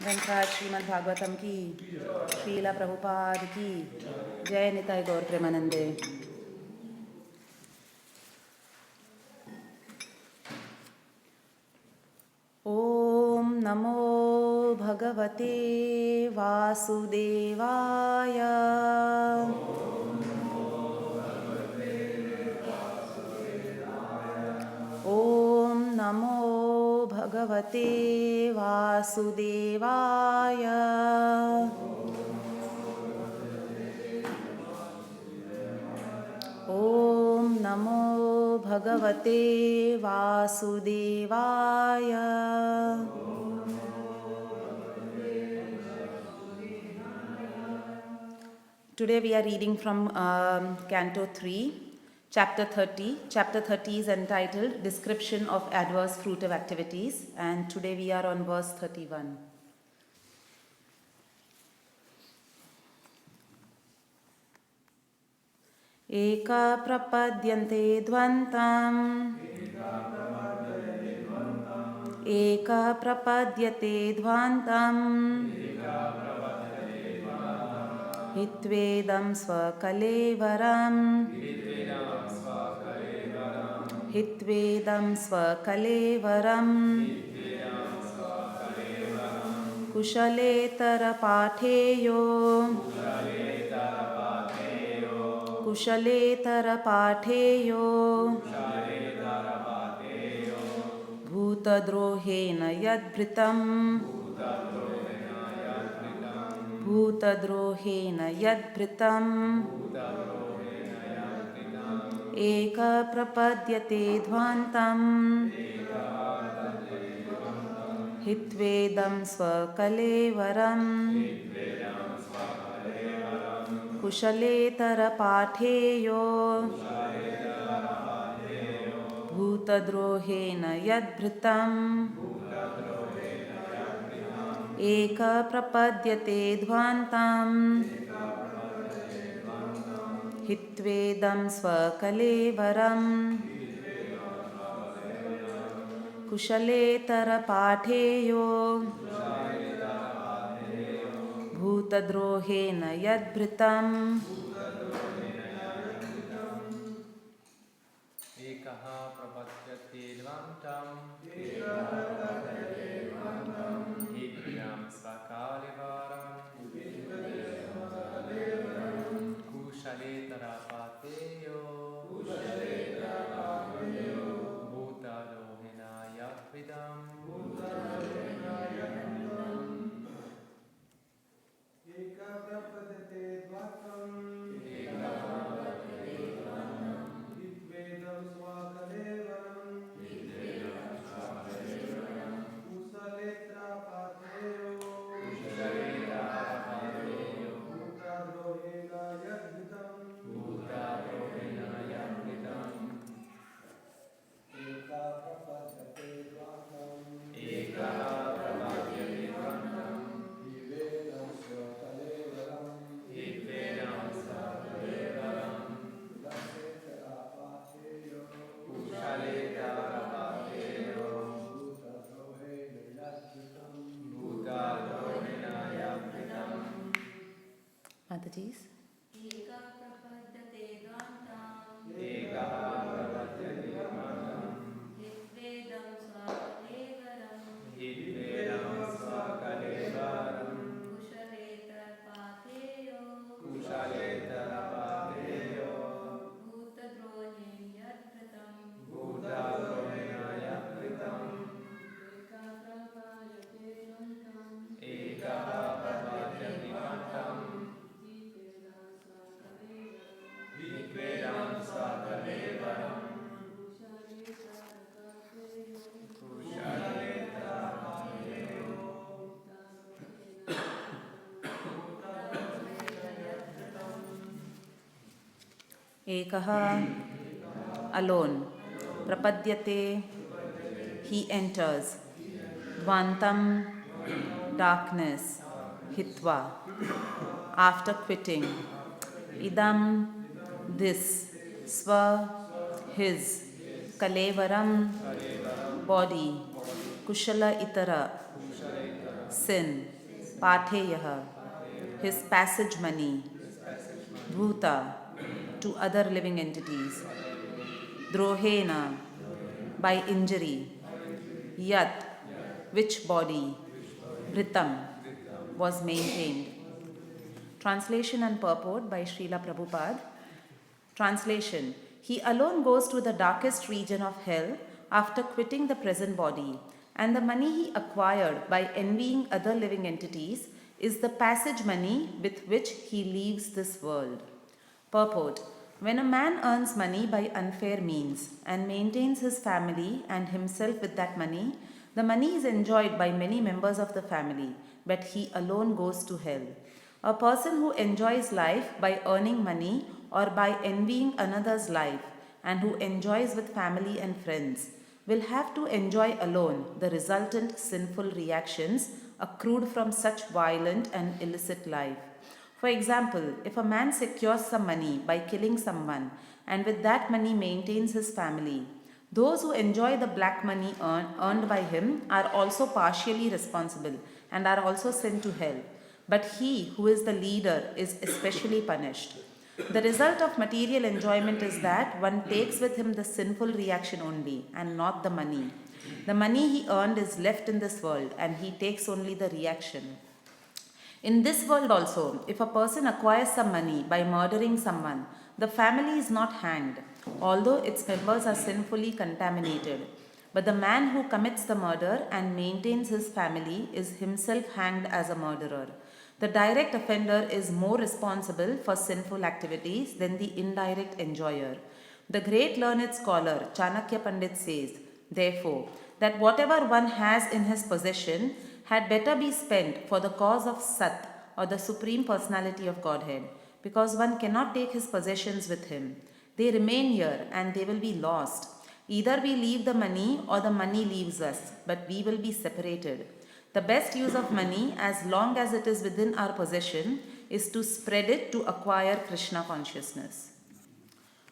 ग्रंथराज श्रीमद् भागवतम की, श्रीला प्रभुपाद की जय। निताय गौर प्रेमानंदे। ओम नमो भगवते वासुदेवाय। ओम नमो भगवते वासुदेवाय। ओम नमो भगवते वासुदेवाय। Today we are reading from Canto 3, Chapter 30. Chapter 30 is entitled Description of Adverse Fruitive Activities, and today we are on verse 31. Eka prapadyante dvantam. Eka prapadyate dvantam. Hitvedam svakalevaram. Hitvedam svakalevaram. Kushaletara patheyo. Kushaletara patheyo. Bhutadrohena yadbhritam. Bhutadrohena yadbhritam. Eka prapadyate dvantam. Hitvedam svakalevaram. Kushaletara patheyo. Bhutadrohena yadbhritam. Eka prapadyate dvantam. Hitvedam svakalevaram. Kushaletara patheyo. Bhutadrohena yadbhritam. Ekaha prapadyate dvantam. Hitvedam svakalevaram. Kushaletara patheyo. Bhutadrohena yadbhritam. Eka prapadyate dvantam. Hitvedam svakalevaram. Kushaletara patheyo. Bhutadrohena yadbhritam. Eka prapadyate dvantam. Hitvedam svakalevaram. Kushaletara patheyo. Bhutadrohena yadbhritam. Mataji's. Eka prapadyate dvantam. Hitvedam svakalevaram. Kushaletara patheyo. Bhutadrohena yadbhritam. Eka prapadyate dvantam. Hitvedam svakalevaram. Kushaletara patheyo. Ekaha, alone. Prapadyate, he enters. Dvantam, darkness. Hitva, after quitting. Idam, this. Sva, his. Kalevaram, body. Kushala itara, sin, patheyaha, his passage money, bhuta, to other living entities, drohena, by injury, yat, which body, vritam, was maintained. Translation and purport by Srila Prabhupada. Translation: he alone goes to the darkest region of hell after quitting the present body, and the money he acquired by envying other living entities is the passage money with which he leaves this world. Purport: when a man earns money by unfair means and maintains his family and himself with that money, the money is enjoyed by many members of the family, but he alone goes to hell. A person who enjoys life by earning money or by envying another's life and who enjoys with family and friends will have to enjoy alone the resultant sinful reactions accrued from such violent and illicit life. For example, if a man secures some money by killing someone and with that money maintains his family, those who enjoy the black money earned by him are also partially responsible and are also sent to hell. But he who is the leader is especially punished. The result of material enjoyment is that one takes with him the sinful reaction only and not the money. The money he earned is left in this world and he takes only the reaction. In this world also, if a person acquires some money by murdering someone, the family is not hanged, although its members are sinfully contaminated. But the man who commits the murder and maintains his family is himself hanged as a murderer. The direct offender is more responsible for sinful activities than the indirect enjoyer. The great learned scholar Chanakya Pandit says, therefore, that whatever one has in his possession had better be spent for the cause of Sat, or the Supreme Personality of Godhead, because one cannot take his possessions with him. They remain here and they will be lost. Either we leave the money or the money leaves us, but we will be separated. The best use of money, as long as it is within our possession, is to spread it to acquire Krishna consciousness.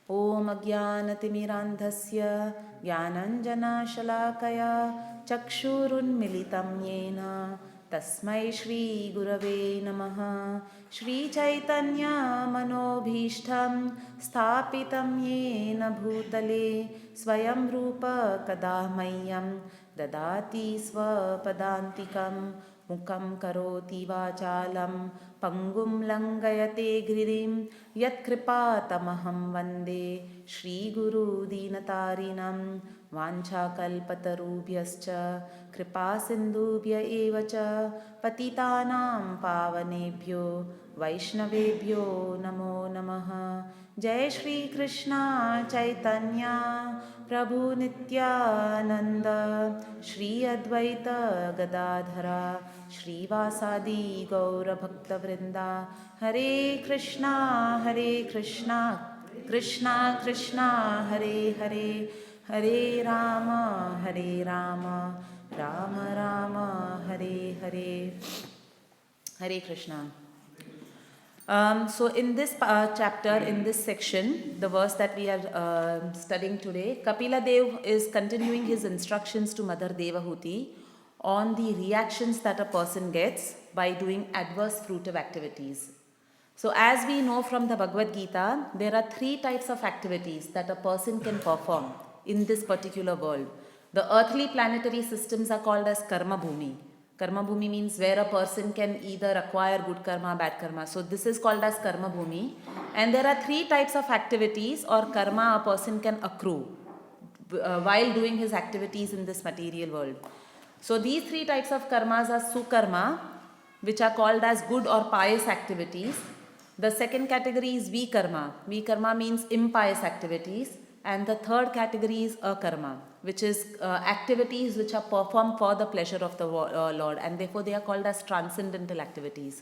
Om Ajnanatimmirandhasya Jnananjana Shalakaya Chakshurunmilitam Yena Tasmai Shri Gurave Namaha. Shri Chaitanya Manobhishtam Sthapitam Yena Bhutale Swayam Rupa Kadamayyam Dadati Swapadantikam Mukam Karoti Vachalam Pangum Langayate Gririm Yat Kripatamaham Vande Shri Guru Dinatarinam Vancha Kalpatarubhyascha Kripa Sindhubhya Evacha Patitanam Pavanebhyo Vaishnavebhyo Namo Namaha. Jai Shri Krishna Chaitanya Prabhu Nityananda Shri Advaita Gadadhara Shri Vasadi Gaura Bhakta Vrinda. Hare Krishna Krishna Krishna Hare Hare Hare Rama Rama Rama Hare Hare. Hare Krishna. So in this chapter, in this section, the verse that we are studying today, Kapila Dev is continuing his instructions to Mother Devahuti on the reactions that a person gets by doing adverse fruitive activities. So as we know from the Bhagavad Gita, there are 3 types of activities that a person can perform in this particular world. The earthly planetary systems are called as Karma Bhumi. Karma Bhumi means where a person can either acquire good karma, bad karma. So this is called as Karma Bhumi. And there are 3 types of activities or karma a person can accrue while doing his activities in this material world. So these 3 types of karmas are Sukarma, which are called as good or pious activities. The second category is Vikarma. Vikarma means impious activities. And the third category is Akarma, which is activities which are performed for the pleasure of the Lord, and therefore they are called as transcendental activities.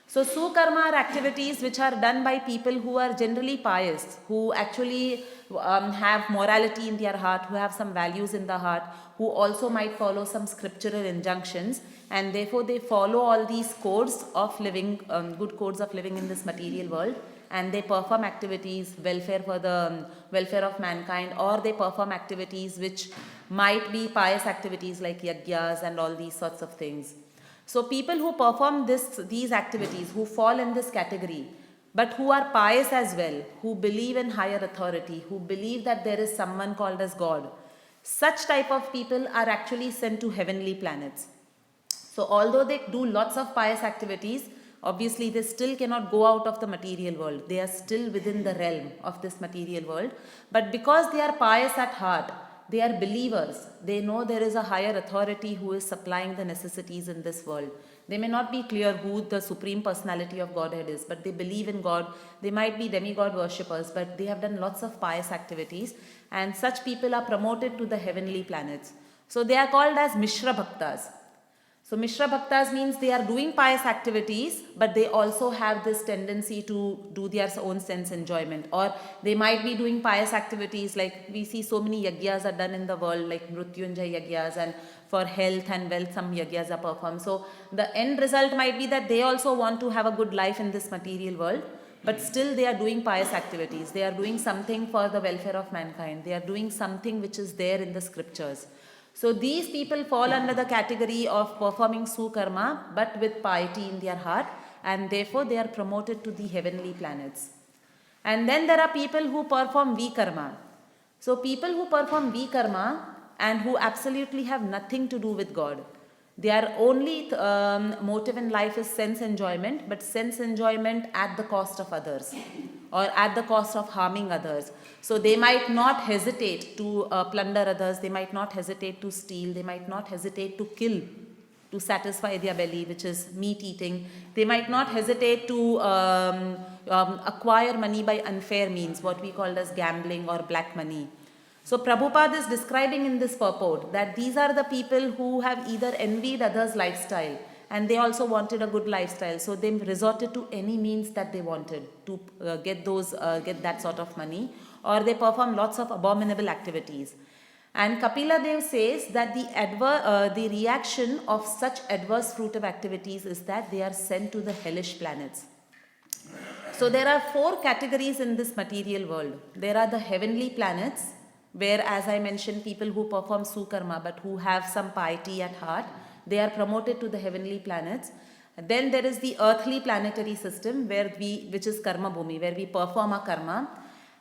So Sukarma are activities which are done by people who are generally pious, who actually have morality in their heart, who have some values in the heart, who also might follow some scriptural injunctions, and therefore they follow all these codes of living, good codes of living in this material world. And they perform activities, welfare for the welfare of mankind, or they perform activities which might be pious activities like yagyas and all these sorts of things. So people who perform these activities, who fall in this category, but who are pious as well, who believe in higher authority, who believe that there is someone called as God, such type of people are actually sent to heavenly planets. So although they do lots of pious activities, obviously they still cannot go out of the material world. They are still within the realm of this material world. But because they are pious at heart, they are believers. They know there is a higher authority who is supplying the necessities in this world. They may not be clear who the Supreme Personality of Godhead is, but they believe in God. They might be demigod worshippers, but they have done lots of pious activities, and such people are promoted to the heavenly planets. So they are called as Mishra Bhaktas. So Mishra Bhaktas means they are doing pious activities, but they also have this tendency to do their own sense enjoyment. Or they might be doing pious activities, like we see so many yagyas are done in the world, like Mrutyunjay yagyas, and for health and wealth some yagyas are performed. So the end result might be that they also want to have a good life in this material world, but still they are doing pious activities. They are doing something for the welfare of mankind. They are doing something which is there in the scriptures. So these people fall under the category of performing sukarma, but with piety in their heart, and therefore they are promoted to the heavenly planets. And then there are people who perform vikarma. So people who perform vikarma and who absolutely have nothing to do with God. Their only motive in life is sense enjoyment, but sense enjoyment at the cost of others or at the cost of harming others. So they might not hesitate to plunder others, they might not hesitate to steal, they might not hesitate to kill to satisfy their belly, which is meat eating. They might not hesitate to acquire money by unfair means, what we call as gambling or black money. So Prabhupada is describing in this purport that these are the people who have either envied others' lifestyle and they also wanted a good lifestyle. So they resorted to any means that they wanted to get that sort of money, or they perform lots of abominable activities. And Kapila Dev says that the reaction of such adverse fruitive activities is that they are sent to the hellish planets. So there are 4 categories in this material world. There are the heavenly planets, where, as I mentioned, people who perform sukarma but who have some piety at heart, they are promoted to the heavenly planets. Then there is the earthly planetary system, which is karma bhumi, where we perform a karma.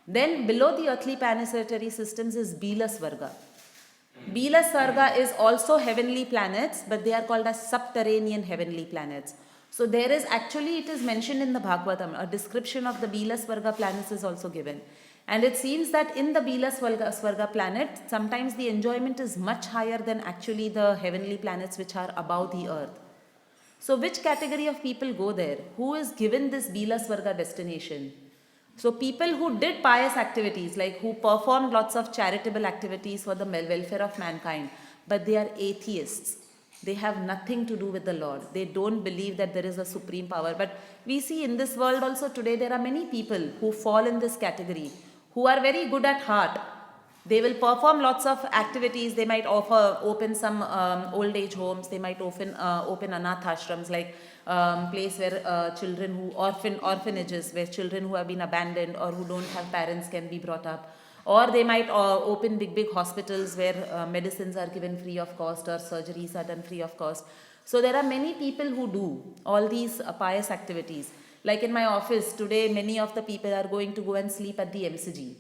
Then below the earthly planetary systems is Bila Swarga. Bila Swarga is also heavenly planets, but they are called as subterranean heavenly planets. So there is actually, it is mentioned in the Bhagavatam, a description of the Bila Swarga planets is also given. And it seems that in the Bila Swarga planet, sometimes the enjoyment is much higher than actually the heavenly planets which are above the earth. So which category of people go there? Who is given this Bila Swarga destination? So people who did pious activities, like who performed lots of charitable activities for the welfare of mankind, but they are atheists. They have nothing to do with the Lord. They don't believe that there is a supreme power. But we see in this world also today there are many people who fall in this category, who are very good at heart. They will perform lots of activities. They might open some old age homes. They might open anath ashrams, like place where children who orphanages, where children who have been abandoned or who don't have parents can be brought up. Or they might open big hospitals where medicines are given free of cost or surgeries are done free of cost. So there are many people who do all these pious activities. Like in my office today, many of the people are going to go and sleep at the MCG.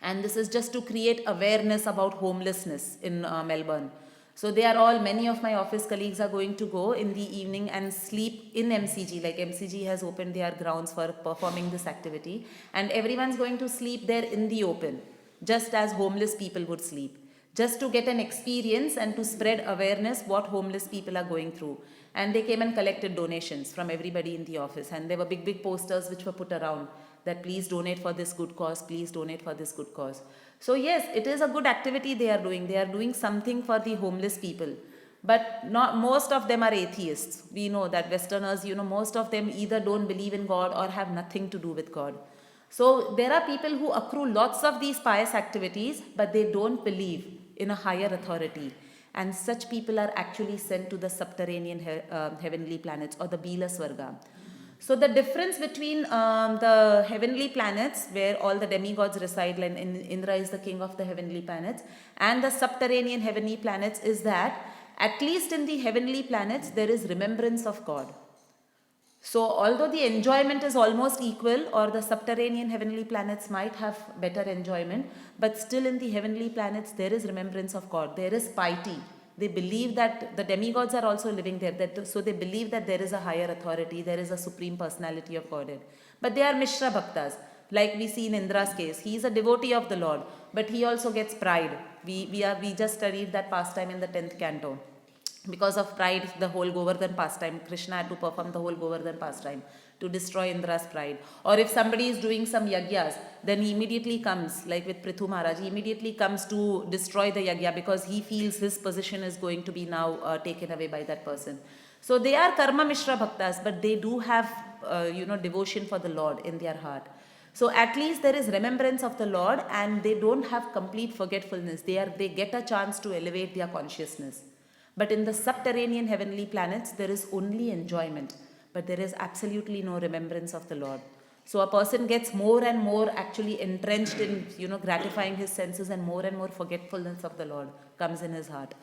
And this is just to create awareness about homelessness in Melbourne. So many of my office colleagues are going to go in the evening and sleep in MCG, like MCG has opened their grounds for performing this activity. And everyone's going to sleep there in the open, just as homeless people would sleep, just to get an experience and to spread awareness what homeless people are going through. And they came and collected donations from everybody in the office. And there were big posters which were put around that please donate for this good cause, please donate for this good cause. So yes, it is a good activity they are doing. They are doing something for the homeless people. But not most of them are atheists. We know that Westerners, most of them either don't believe in God or have nothing to do with God. So there are people who accrue lots of these pious activities, but they don't believe in a higher authority. And such people are actually sent to the subterranean heavenly planets or the Bila Swarga. So the difference between the heavenly planets, where all the demigods reside, and Indra is the king of the heavenly planets, and the subterranean heavenly planets is that at least in the heavenly planets, there is remembrance of God. So although the enjoyment is almost equal, or the subterranean heavenly planets might have better enjoyment, but still in the heavenly planets there is remembrance of God. There is piety. They believe that the demigods are also living there. So they believe that there is a higher authority, there is a supreme personality of Godhead. But they are Mishra Bhaktas. Like we see in Indra's case, he is a devotee of the Lord, but he also gets pride. We just studied that pastime in the 10th canto. Because of pride, the whole Govardhan pastime, Krishna had to perform the whole Govardhan pastime to destroy Indra's pride. Or if somebody is doing some yagyas, then he immediately comes, like with Prithu Maharaj, he immediately comes to destroy the yagya because he feels his position is going to be now taken away by that person. So they are Karma Mishra Bhaktas, but they do have devotion for the Lord in their heart. So at least there is remembrance of the Lord, and they don't have complete forgetfulness. They get a chance to elevate their consciousness. But in the subterranean heavenly planets, there is only enjoyment, but there is absolutely no remembrance of the Lord. So a person gets more and more actually entrenched in, gratifying his senses, and more forgetfulness of the Lord comes in his heart.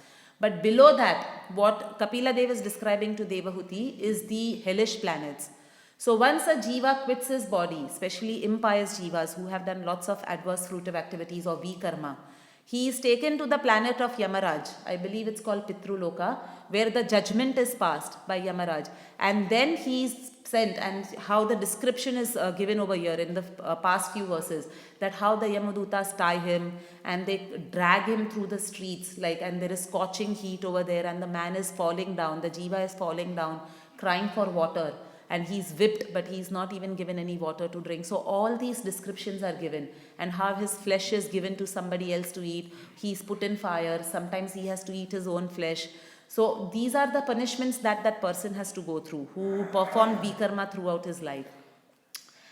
But below that, what Kapila Dev is describing to Devahuti is the hellish planets. So once a jiva quits his body, especially impious jivas who have done lots of adverse fruitive activities or vikarma, he is taken to the planet of Yamaraj. I believe it's called Pitruloka, where the judgment is passed by Yamaraj. And then he is sent, and how the description is given over here in the past few verses, that how the Yamadutas tie him and they drag him through the streets, and there is scorching heat over there, and the man is falling down, the jiva is falling down, crying for water. And he's whipped, but he's not even given any water to drink. So all these descriptions are given, and how his flesh is given to somebody else to eat. He's put in fire. Sometimes he has to eat his own flesh. So these are the punishments that person has to go through, who performed vikarma throughout his life.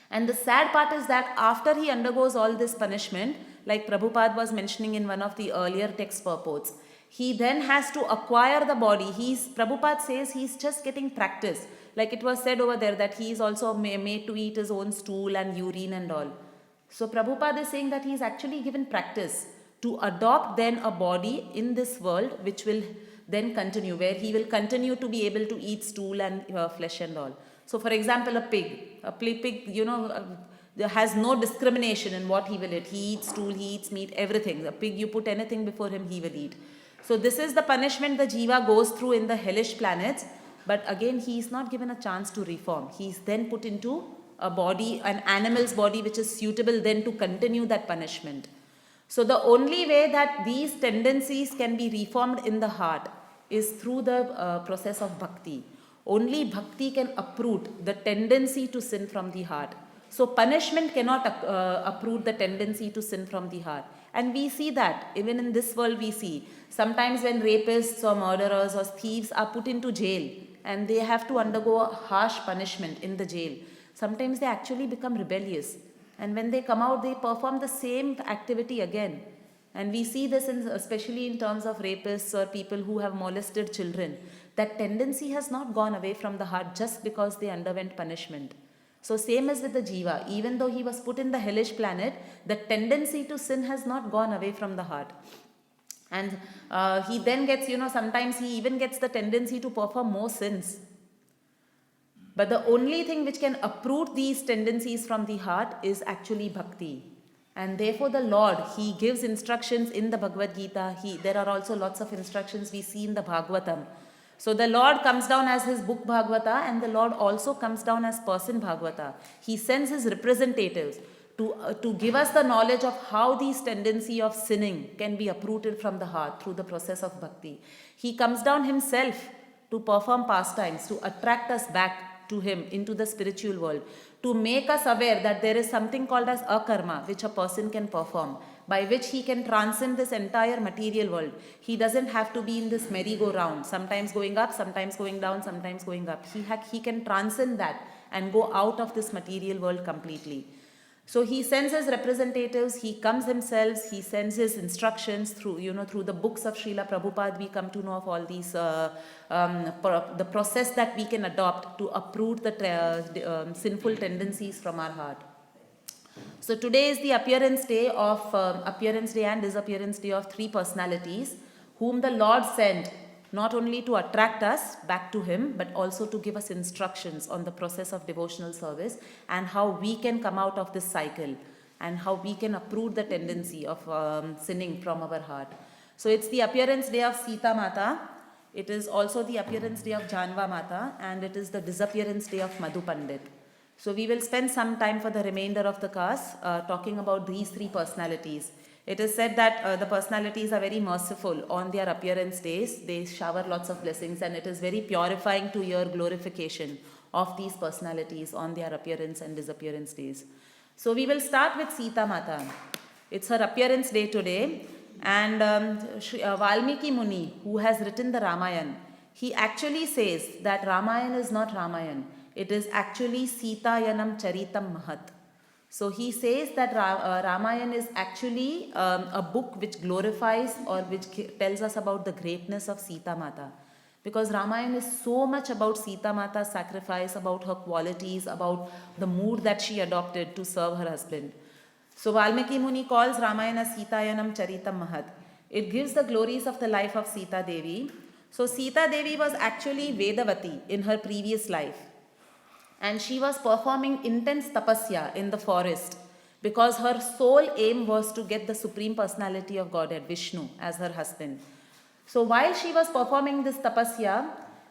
And the sad part is that after he undergoes all this punishment, like Prabhupada was mentioning in one of the earlier text purports, he then has to acquire the body. Prabhupada says he's just getting practice. Like it was said over there that he is also made to eat his own stool and urine and all. So Prabhupada is saying that he is actually given practice to adopt then a body in this world, which will then continue, where he will continue to be able to eat stool and flesh and all. So for example, a pig has no discrimination in what he will eat. He eats stool, he eats meat, everything. A pig, you put anything before him, he will eat. So this is the punishment the jiva goes through in the hellish planets. But again, he is not given a chance to reform. He is then put into a body, an animal's body, which is suitable then to continue that punishment. So the only way that these tendencies can be reformed in the heart is through the process of bhakti. Only bhakti can uproot the tendency to sin from the heart. So punishment cannot uproot the tendency to sin from the heart. And we see that even in this world we see. Sometimes when rapists or murderers or thieves are put into jail, and they have to undergo a harsh punishment in the jail, sometimes they actually become rebellious. And when they come out, they perform the same activity again. And we see this especially in terms of rapists or people who have molested children. That tendency has not gone away from the heart just because they underwent punishment. So same as with the jiva. Even though he was put in the hellish planet, the tendency to sin has not gone away from the heart. And he then gets, sometimes he even gets the tendency to perform more sins. But the only thing which can uproot these tendencies from the heart is actually bhakti. And therefore the Lord, he gives instructions in the Bhagavad Gita. There are also lots of instructions we see in the Bhagavatam. So the Lord comes down as his book Bhagavata, and the Lord also comes down as person Bhagavata. He sends his representatives to give us the knowledge of how these tendency of sinning can be uprooted from the heart through the process of bhakti. He comes down himself to perform pastimes, to attract us back to him into the spiritual world, to make us aware that there is something called as akarma, which a person can perform, by which he can transcend this entire material world. He doesn't have to be in this merry-go-round, sometimes going up, sometimes going down, sometimes going up. He can transcend that and go out of this material world completely. So he sends his representatives, he comes himself, he sends his instructions through the books of Srila Prabhupada. We come to know of all these, the process that we can adopt to uproot the sinful tendencies from our heart. So today is the appearance day and disappearance day of three personalities whom the Lord sent not only to attract us back to him, but also to give us instructions on the process of devotional service and how we can come out of this cycle and how we can uproot the tendency of sinning from our heart. So it's the appearance day of Sita Mata, it is also the appearance day of Janva Mata, and it is the disappearance day of Madhu Pandit. So we will spend some time for the remainder of the class talking about these three personalities. It is said that the personalities are very merciful on their appearance days. They shower lots of blessings, and it is very purifying to hear glorification of these personalities on their appearance and disappearance days. So we will start with Sita Mata. It's her appearance day today, and Valmiki Muni, who has written the Ramayana, he actually says that Ramayana is not Ramayana. It is actually Sitayanam Charitam Mahat. So he says that Ramayana is actually a book which glorifies or which tells us about the greatness of Sita Mata. Because Ramayana is so much about Sita Mata's sacrifice, about her qualities, about the mood that she adopted to serve her husband. So Valmiki Muni calls Ramayana Sitayanam Charitam Mahat. It gives the glories of the life of Sita Devi. So Sita Devi was actually Vedavati in her previous life. And she was performing intense tapasya in the forest because her sole aim was to get the Supreme Personality of Godhead, Vishnu, as her husband. So while she was performing this tapasya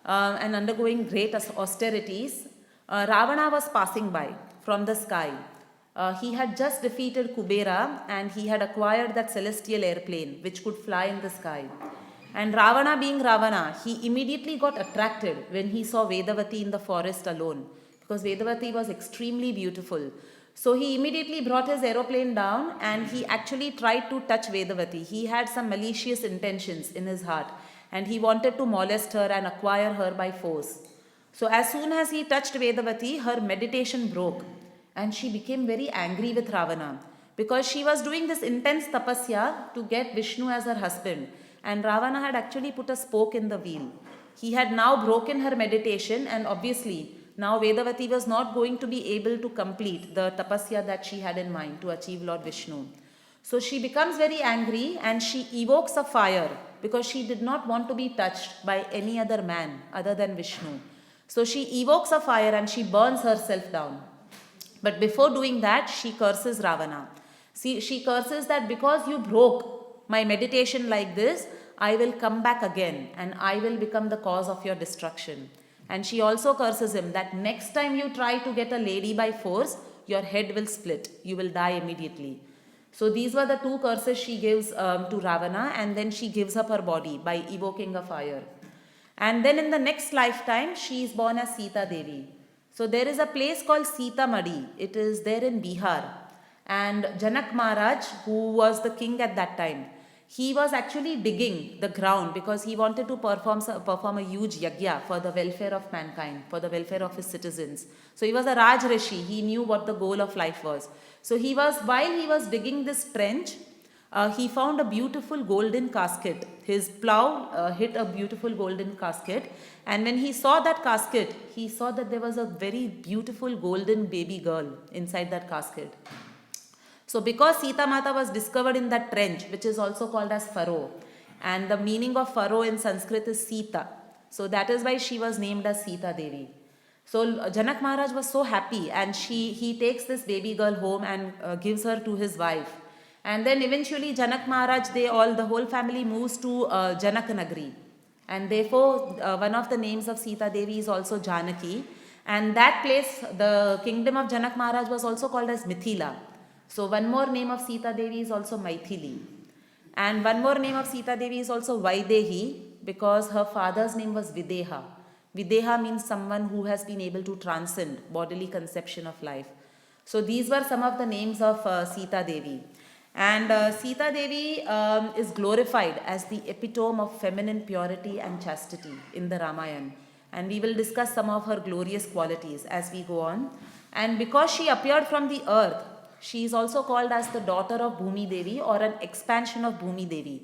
and undergoing great austerities, Ravana was passing by from the sky. He had just defeated Kubera and he had acquired that celestial airplane which could fly in the sky. And Ravana being Ravana, he immediately got attracted when he saw Vedavati in the forest alone, because Vedavati was extremely beautiful. So he immediately brought his aeroplane down and he actually tried to touch Vedavati. He had some malicious intentions in his heart and he wanted to molest her and acquire her by force. So as soon as he touched Vedavati, her meditation broke and she became very angry with Ravana because she was doing this intense tapasya to get Vishnu as her husband, and Ravana had actually put a spoke in the wheel. He had now broken her meditation, and obviously now Vedavati was not going to be able to complete the tapasya that she had in mind to achieve Lord Vishnu. So she becomes very angry and she evokes a fire because she did not want to be touched by any other man other than Vishnu. So she evokes a fire and she burns herself down. But before doing that, she curses Ravana. See, she curses that because you broke my meditation like this, I will come back again and I will become the cause of your destruction. And she also curses him that next time you try to get a lady by force, your head will split. You will die immediately. So these were the two curses she gives to Ravana, and then she gives up her body by evoking a fire. And then in the next lifetime, she is born as Sita Devi. So there is a place called Sitamadi. It is there in Bihar. And Janak Maharaj, who was the king at that time, he was actually digging the ground because he wanted to perform a huge yagya for the welfare of mankind, for the welfare of his citizens. So he was a Raj Rishi. He knew what the goal of life was. So while he was digging this trench, he found a beautiful golden casket. His plow hit a beautiful golden casket. And when he saw that casket, he saw that there was a very beautiful golden baby girl inside that casket. So because Sita Mata was discovered in that trench, which is also called as furrow, and the meaning of furrow in Sanskrit is Sita. So that is why she was named as Sita Devi. So Janak Maharaj was so happy, and he takes this baby girl home and gives her to his wife. And then eventually Janak Maharaj, the whole family moves to Janakanagri. And therefore one of the names of Sita Devi is also Janaki. And that place, the kingdom of Janak Maharaj, was also called as Mithila. So one more name of Sita Devi is also Maithili. And one more name of Sita Devi is also Vaidehi, because her father's name was Videha. Videha means someone who has been able to transcend bodily conception of life. So these were some of the names of Sita Devi. And Sita Devi is glorified as the epitome of feminine purity and chastity in the Ramayana. And we will discuss some of her glorious qualities as we go on. And because she appeared from the earth, she is also called as the daughter of Bhumi Devi, or an expansion of Bhumi Devi.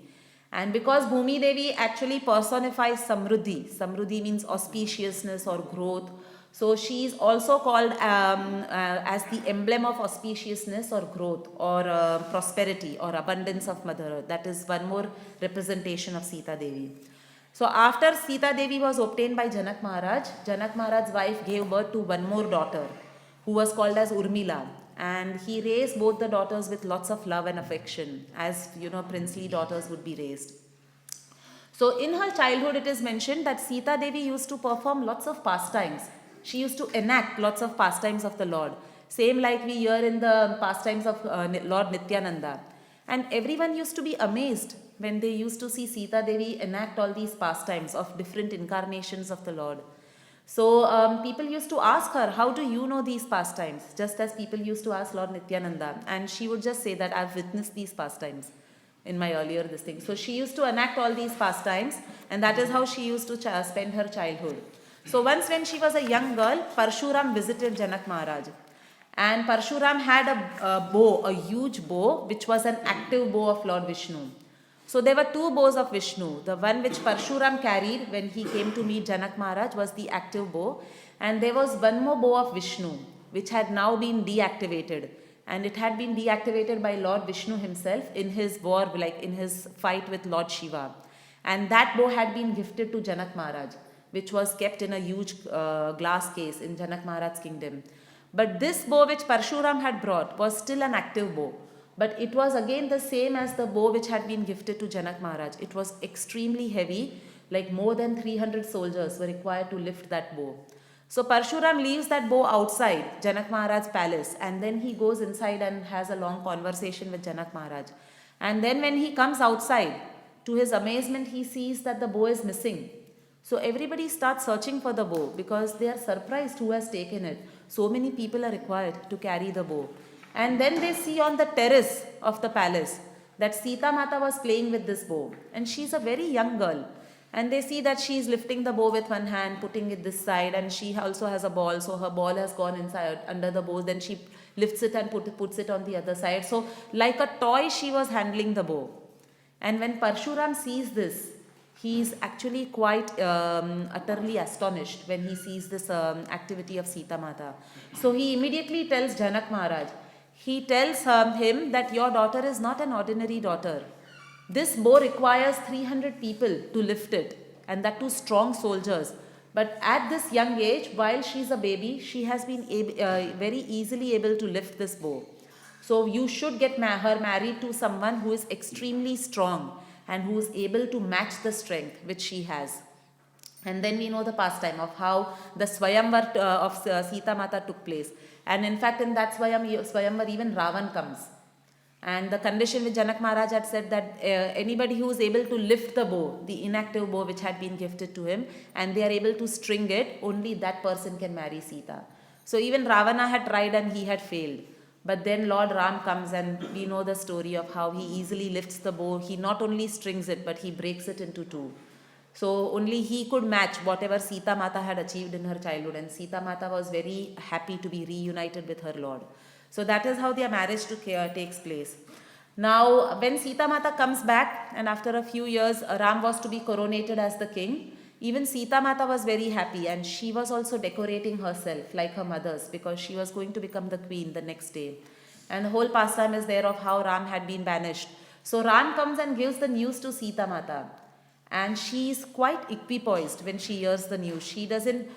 And because Bhumi Devi actually personifies Samruddhi, Samruddhi means auspiciousness or growth. So she is also called as the emblem of auspiciousness or growth or prosperity or abundance of Mother Earth. That is one more representation of Sita Devi. So after Sita Devi was obtained by Janak Maharaj's wife gave birth to one more daughter who was called as Urmila, and he raised both the daughters with lots of love and affection, as princely daughters would be raised. So in her childhood it is mentioned that Sita Devi used to perform lots of pastimes. She used to enact lots of pastimes of the Lord. Same like we hear in the pastimes of Lord Nityananda. And everyone used to be amazed when they used to see Sita Devi enact all these pastimes of different incarnations of the Lord. So people used to ask her, how do you know these pastimes? Just as people used to ask Lord Nityananda. And she would just say that I've witnessed these pastimes in my earlier this thing. So she used to enact all these pastimes, and that is how she used to spend her childhood. So once when she was a young girl, Parshuram visited Janak Maharaj. And Parshuram had a bow, a huge bow, which was an active bow of Lord Vishnu. So there were two bows of Vishnu. The one which Parshuram carried when he came to meet Janak Maharaj was the active bow. And there was one more bow of Vishnu, which had now been deactivated. And it had been deactivated by Lord Vishnu himself in his war, like in his fight with Lord Shiva. And that bow had been gifted to Janak Maharaj, which was kept in a huge glass case in Janak Maharaj's kingdom. But this bow which Parshuram had brought was still an active bow. But it was again the same as the bow which had been gifted to Janak Maharaj. It was extremely heavy, like more than 300 soldiers were required to lift that bow. So Parshuram leaves that bow outside Janak Maharaj's palace, and then he goes inside and has a long conversation with Janak Maharaj. And then when he comes outside, to his amazement, he sees that the bow is missing. So everybody starts searching for the bow because they are surprised who has taken it. So many people are required to carry the bow. And then they see on the terrace of the palace that Sita Mata was playing with this bow. And she's a very young girl. And they see that she is lifting the bow with one hand, putting it this side, and she also has a ball. So her ball has gone inside under the bow. Then she lifts it and puts it on the other side. So like a toy, she was handling the bow. And when Parshuram sees this, he is actually quite utterly astonished when he sees this activity of Sita Mata. So he immediately tells Janak Maharaj, he tells him that your daughter is not an ordinary daughter. This bow requires 300 people to lift it, and that too strong soldiers. But at this young age, while she is a baby, she has been very easily able to lift this bow. So you should get her married to someone who is extremely strong and who is able to match the strength which she has. And then we know the pastime of how the Swayamvar of Sita Mata took place. And in fact, in that Swayamvar, even Ravan comes. And the condition which Janak Maharaj had said that anybody who is able to lift the bow, the inactive bow which had been gifted to him, and they are able to string it, only that person can marry Sita. So even Ravana had tried and he had failed. But then Lord Ram comes, and we know the story of how he easily lifts the bow. He not only strings it, but he breaks it into two. So only he could match whatever Sita Mata had achieved in her childhood, and Sita Mata was very happy to be reunited with her Lord. So that is how their marriage takes place. Now when Sita Mata comes back, and after a few years Ram was to be coronated as the king, even Sita Mata was very happy, and she was also decorating herself like her mothers, because she was going to become the queen the next day. And the whole pastime is there of how Ram had been banished. So Ram comes and gives the news to Sita Mata, and she is quite equipoised when she hears the news. She doesn't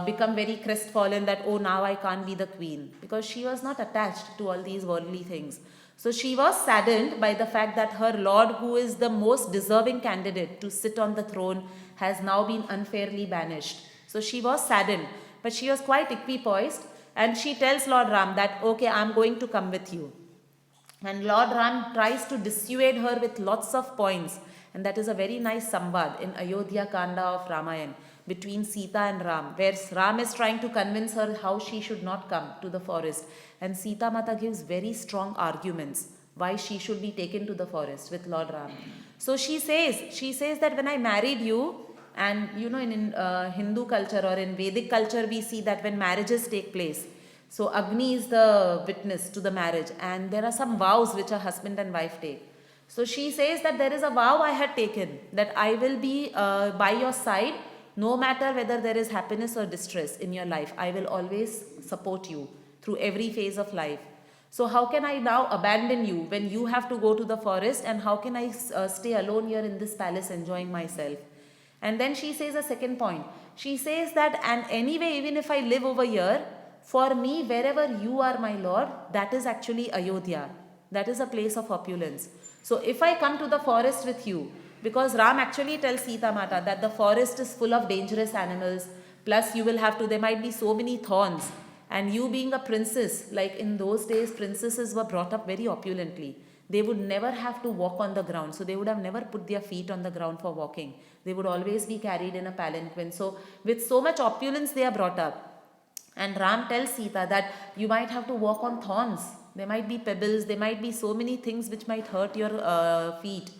become very crestfallen that, oh, now I can't be the queen, because she was not attached to all these worldly things. So she was saddened by the fact that her lord, who is the most deserving candidate to sit on the throne, has now been unfairly banished. So she was saddened, but she was quite equipoised, and she tells Lord Ram that, okay, I'm going to come with you. And Lord Ram tries to dissuade her with lots of points, and that is a very nice samvad in Ayodhya Kanda of Ramayana between Sita and Ram, where Ram is trying to convince her how she should not come to the forest, and Sita Mata gives very strong arguments why she should be taken to the forest with Lord Ram. So she says that when I married you, and you know, in Hindu culture or in Vedic culture, we see that when marriages take place, so Agni is the witness to the marriage, and there are some vows which a husband and wife take. So she says that there is a vow I had taken, that I will be by your side no matter whether there is happiness or distress in your life. I will always support you through every phase of life. So how can I now abandon you when you have to go to the forest, and how can I stay alone here in this palace enjoying myself? And then she says a second point. She says that, and anyway, even if I live over here, for me, wherever you are, my Lord, that is actually Ayodhya. That is a place of opulence. So if I come to the forest with you, because Ram actually tells Sita Mata that the forest is full of dangerous animals, plus you will have to, there might be so many thorns. And you being a princess, like in those days, princesses were brought up very opulently. They would never have to walk on the ground. So they would have never put their feet on the ground for walking. They would always be carried in a palanquin. So with so much opulence they are brought up. And Ram tells Sita that you might have to walk on thorns. There might be pebbles. There might be so many things which might hurt your feet.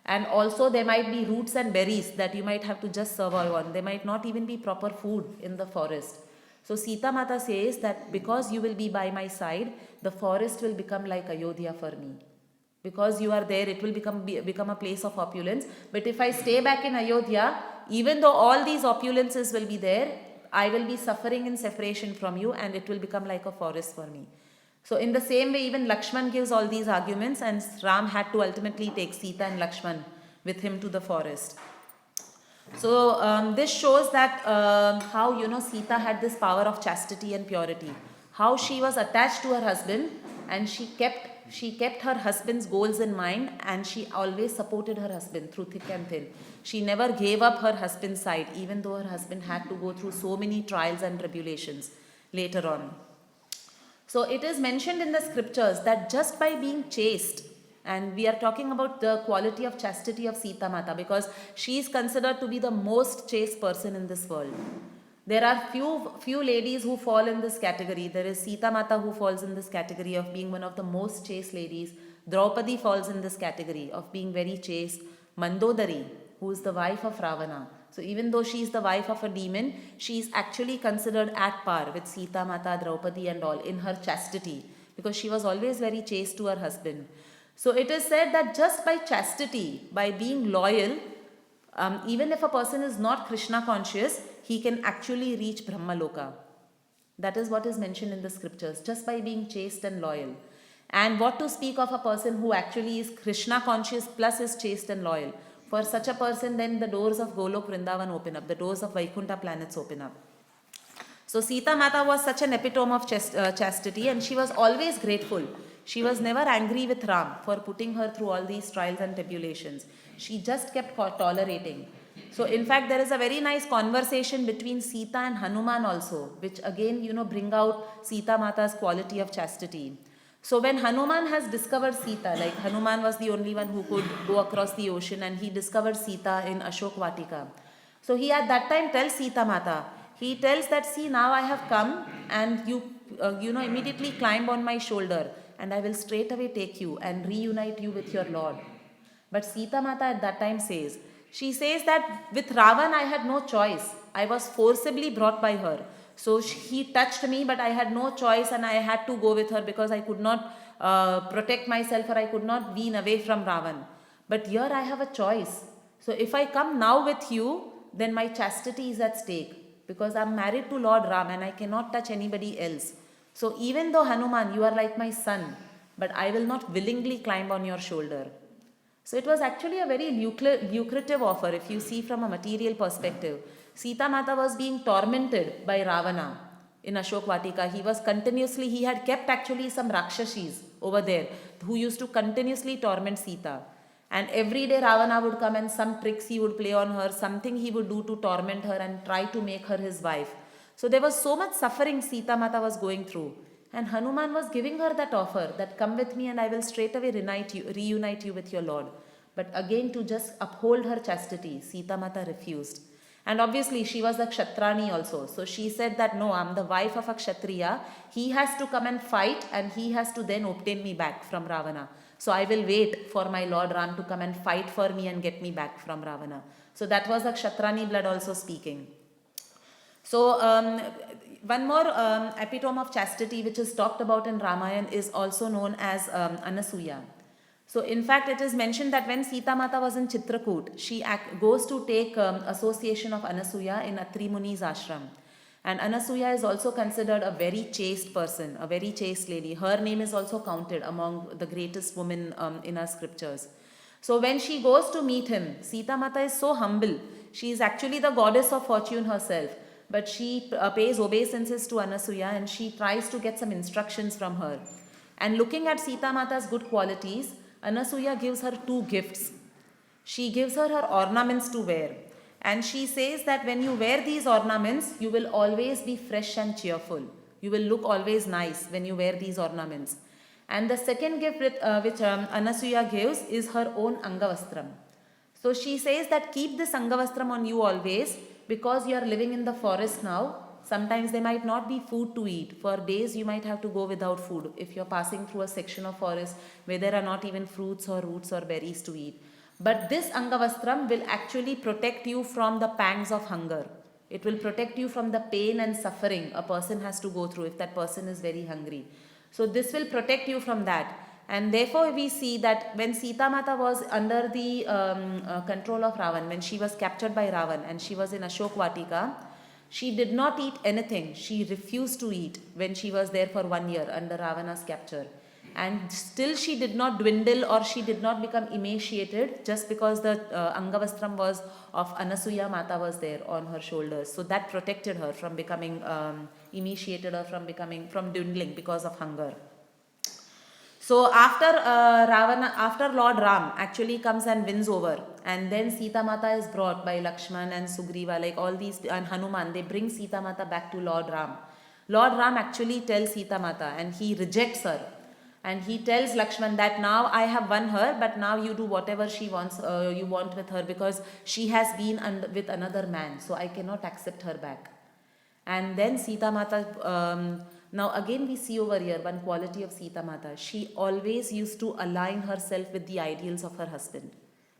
And also there might be roots and berries that you might have to just survive on. There might not even be proper food in the forest. So Sita Mata says that because you will be by my side, the forest will become like Ayodhya for me. Because you are there, it will become a place of opulence. But if I stay back in Ayodhya, even though all these opulences will be there, I will be suffering in separation from you, and it will become like a forest for me. So in the same way, even Lakshman gives all these arguments, and Ram had to ultimately take Sita and Lakshman with him to the forest. So this shows that how Sita had this power of chastity and purity. How she was attached to her husband, and she kept her husband's goals in mind, and she always supported her husband through thick and thin. She never gave up her husband's side, even though her husband had to go through so many trials and tribulations later on. So it is mentioned in the scriptures that just by being chaste, and we are talking about the quality of chastity of Sita Mata, because she is considered to be the most chaste person in this world. There are few ladies who fall in this category. There is Sita Mata who falls in this category of being one of the most chaste ladies. Draupadi falls in this category of being very chaste. Mandodari, who is the wife of Ravana. So even though she is the wife of a demon, she is actually considered at par with Sita Mata, Draupadi and all in her chastity, because she was always very chaste to her husband. So it is said that just by chastity, by being loyal, even if a person is not Krishna conscious, he can actually reach Brahmaloka. That is what is mentioned in the scriptures, just by being chaste and loyal. And what to speak of a person who actually is Krishna conscious plus is chaste and loyal. For such a person, then the doors of Golok Vrindavan open up, the doors of Vaikuntha planets open up. So Sita Mata was such an epitome of chastity, and she was always grateful. She was never angry with Ram for putting her through all these trials and tribulations. She just kept tolerating. So in fact, there is a very nice conversation between Sita and Hanuman also, which again, bring out Sita Mata's quality of chastity. So when Hanuman has discovered Sita, like Hanuman was the only one who could go across the ocean, and he discovered Sita in Ashok Vatika. So he at that time tells Sita Mata, he tells that, see, now I have come, and you immediately climb on my shoulder, and I will straight away take you and reunite you with your Lord. But Sita Mata at that time she says that with Ravan I had no choice. I was forcibly brought by her. So he touched me, but I had no choice, and I had to go with her because I could not protect myself, or I could not wean away from Ravan. But here I have a choice. So if I come now with you, then my chastity is at stake, because I am married to Lord Ram and I cannot touch anybody else. So even though Hanuman, you are like my son, but I will not willingly climb on your shoulder. So it was actually a very lucrative offer if you see from a material perspective. Sita Mata was being tormented by Ravana in Ashok Vatika. He had kept actually some Rakshashis over there who used to continuously torment Sita. And every day Ravana would come, and some tricks he would play on her, something he would do to torment her and try to make her his wife. So there was so much suffering Sita Mata was going through. And Hanuman was giving her that offer, that come with me and I will straight away reunite you with your Lord. But again, to just uphold her chastity, Sita Mata refused. And obviously she was a Kshatrani also. So she said that, no, I'm the wife of a Kshatriya. He has to come and fight, and he has to then obtain me back from Ravana. So I will wait for my Lord Ram to come and fight for me and get me back from Ravana. So that was a Kshatrani blood also speaking. So one more epitome of chastity which is talked about in Ramayana is also known as Anasuya. So in fact, it is mentioned that when Sita Mata was in Chitrakoot, she goes to take association of Anasuya in Atri Muni's ashram. And Anasuya is also considered a very chaste person, a very chaste lady. Her name is also counted among the greatest women in our scriptures. So when she goes to meet him, Sita Mata is so humble. She is actually the goddess of fortune herself. But she pays obeisances to Anasuya and she tries to get some instructions from her. And looking at Sita Mata's good qualities, Anasuya gives her 2 gifts. She gives her ornaments to wear. And she says that when you wear these ornaments, you will always be fresh and cheerful. You will look always nice when you wear these ornaments. And the second gift which Anasuya gives is her own Angavastram. So she says that keep this Angavastram on you always, because you are living in the forest now. Sometimes there might not be food to eat. For days you might have to go without food if you are passing through a section of forest where there are not even fruits or roots or berries to eat. But this Angavastram will actually protect you from the pangs of hunger. It will protect you from the pain and suffering a person has to go through if that person is very hungry. So this will protect you from that. And therefore we see that when Sita Mata was under the control of Ravan, when she was captured by Ravan and she was in Ashok Vatika, she did not eat anything. She refused to eat when she was there for 1 year under Ravana's capture. And still she did not dwindle or she did not become emaciated just because the Angavastram was of Anasuya Mata was there on her shoulders. So that protected her from becoming emaciated or from dwindling because of hunger. So after Lord Ram actually comes and wins over, and then Sita Mata is brought by Lakshman and Sugriva, like all these, and Hanuman, they bring Sita Mata back to Lord Ram. Lord Ram actually tells Sita Mata and he rejects her. And he tells Lakshman that now I have won her, but now you do whatever she wants, you want with her, because she has been with another man, so I cannot accept her back. And then Sita Mata, now again we see over here one quality of Sita Mata. She always used to align herself with the ideals of her husband,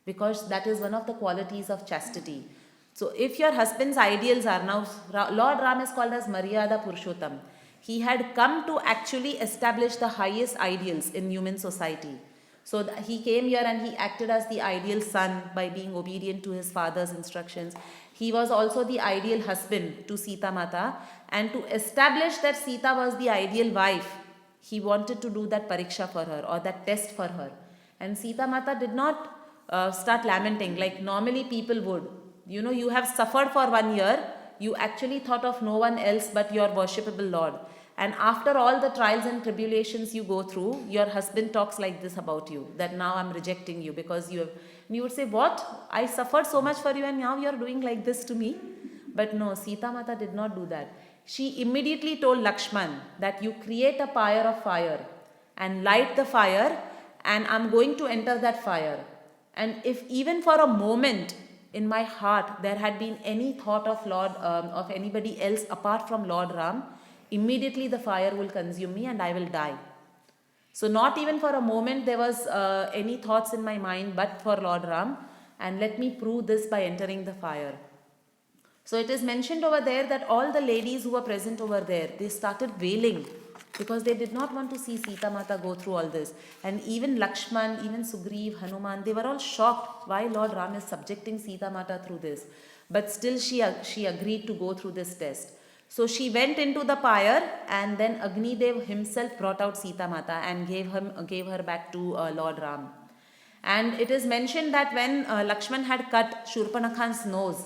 because that is one of the qualities of chastity. So if your husband's ideals are, now Lord Ram is called as Maryada Purushottam. He had come to actually establish the highest ideals in human society. So he came here and he acted as the ideal son by being obedient to his father's instructions. He was also the ideal husband to Sita Mata, and to establish that Sita was the ideal wife, he wanted to do that pariksha for her or that test for her. And Sita Mata did not start lamenting like normally people would. You know, you have suffered for 1 year, you actually thought of no one else but your worshipable Lord. And after all the trials and tribulations you go through, your husband talks like this about you, that now I'm rejecting you because you have. And you would say, what? I suffered so much for you and now you're doing like this to me? But no, Sita Mata did not do that. She immediately told Lakshman that you create a pyre of fire and light the fire, and I'm going to enter that fire. And if even for a moment in my heart there had been any thought of anybody else apart from Lord Ram, immediately the fire will consume me and I will die. So not even for a moment there was any thoughts in my mind but for Lord Ram, and let me prove this by entering the fire. So it is mentioned over there that all the ladies who were present over there, they started wailing because they did not want to see Sita Mata go through all this. And even Lakshman, even Sugriv, Hanuman, they were all shocked why Lord Ram is subjecting Sita Mata through this. But still she agreed to go through this test. So she went into the pyre, and then Agni Dev himself brought out Sita Mata and gave her back to Lord Ram. And it is mentioned that when Lakshman had cut Shurpanakha's nose,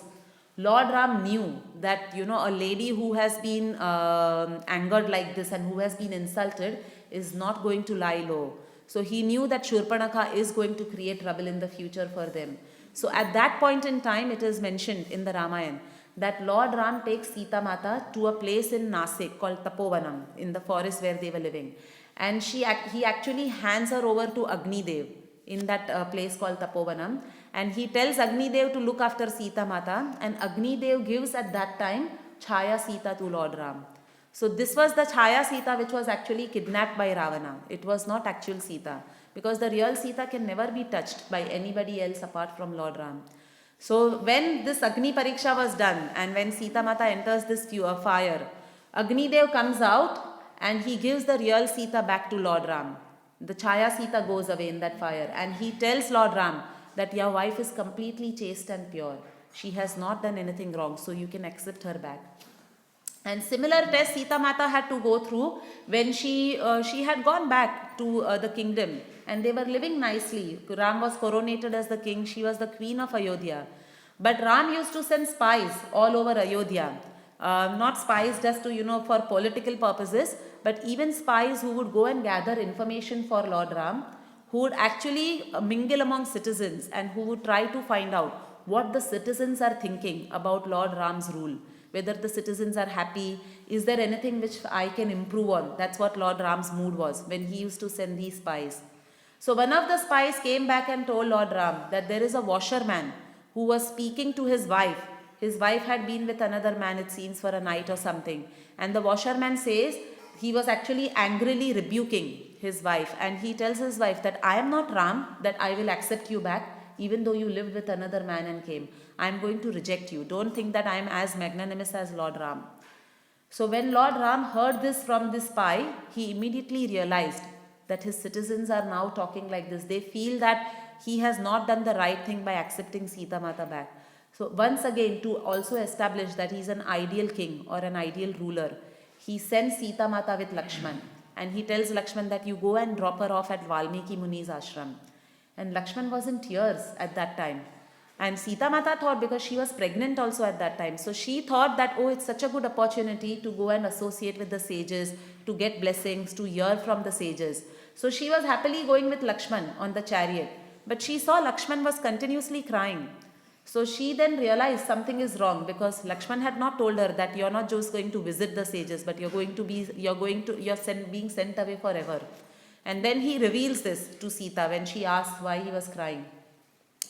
Lord Ram knew that, you know, a lady who has been angered like this and who has been insulted is not going to lie low. So he knew that Shurpanakha is going to create trouble in the future for them. So at that point in time, it is mentioned in the Ramayana that Lord Ram takes Sita Mata to a place in Nasik called Tapovanam, in the forest where they were living. And he actually hands her over to Agni Dev in that place called Tapovanam. And he tells Agni Dev to look after Sita Mata, and Agni Dev gives at that time Chhaya Sita to Lord Ram. So this was the Chhaya Sita which was actually kidnapped by Ravana. It was not actual Sita, because the real Sita can never be touched by anybody else apart from Lord Ram. So when this Agni Pariksha was done and when Sita Mata enters this fire, Agni Dev comes out and he gives the real Sita back to Lord Ram. The Chhaya Sita goes away in that fire, and he tells Lord Ram that your wife is completely chaste and pure. She has not done anything wrong, so you can accept her back. And similar test Sita Mata had to go through when she had gone back to the kingdom, and they were living nicely. Ram was coronated as the king. She was the queen of Ayodhya. But Ram used to send spies all over Ayodhya. Not spies just to, for political purposes, but even spies who would go and gather information for Lord Ram, who would actually mingle among citizens and who would try to find out what the citizens are thinking about Lord Ram's rule. Whether the citizens are happy, is there anything which I can improve on? That's what Lord Ram's mood was when he used to send these spies. So one of the spies came back and told Lord Ram that there is a washerman who was speaking to his wife. His wife had been with another man, it seems, for a night or something. And the washerman says he was actually angrily rebuking his wife. And he tells his wife that I am not Ram, that I will accept you back, even though you lived with another man and came. I am going to reject you. Don't think that I am as magnanimous as Lord Ram. So when Lord Ram heard this from this spy, he immediately realized that his citizens are now talking like this. They feel that he has not done the right thing by accepting Sita Mata back. So once again, to also establish that he is an ideal king or an ideal ruler, he sends Sita Mata with Lakshman. And he tells Lakshman that you go and drop her off at Valmiki Muni's ashram. And Lakshman was in tears at that time. And Sita Mata thought, because she was pregnant also at that time, so she thought that, oh, it's such a good opportunity to go and associate with the sages, to get blessings, to hear from the sages. So she was happily going with Lakshman on the chariot. But she saw Lakshman was continuously crying. So she then realized something is wrong, because Lakshman had not told her that you're not just going to visit the sages, but you're being sent away forever. And then he reveals this to Sita when she asks why he was crying.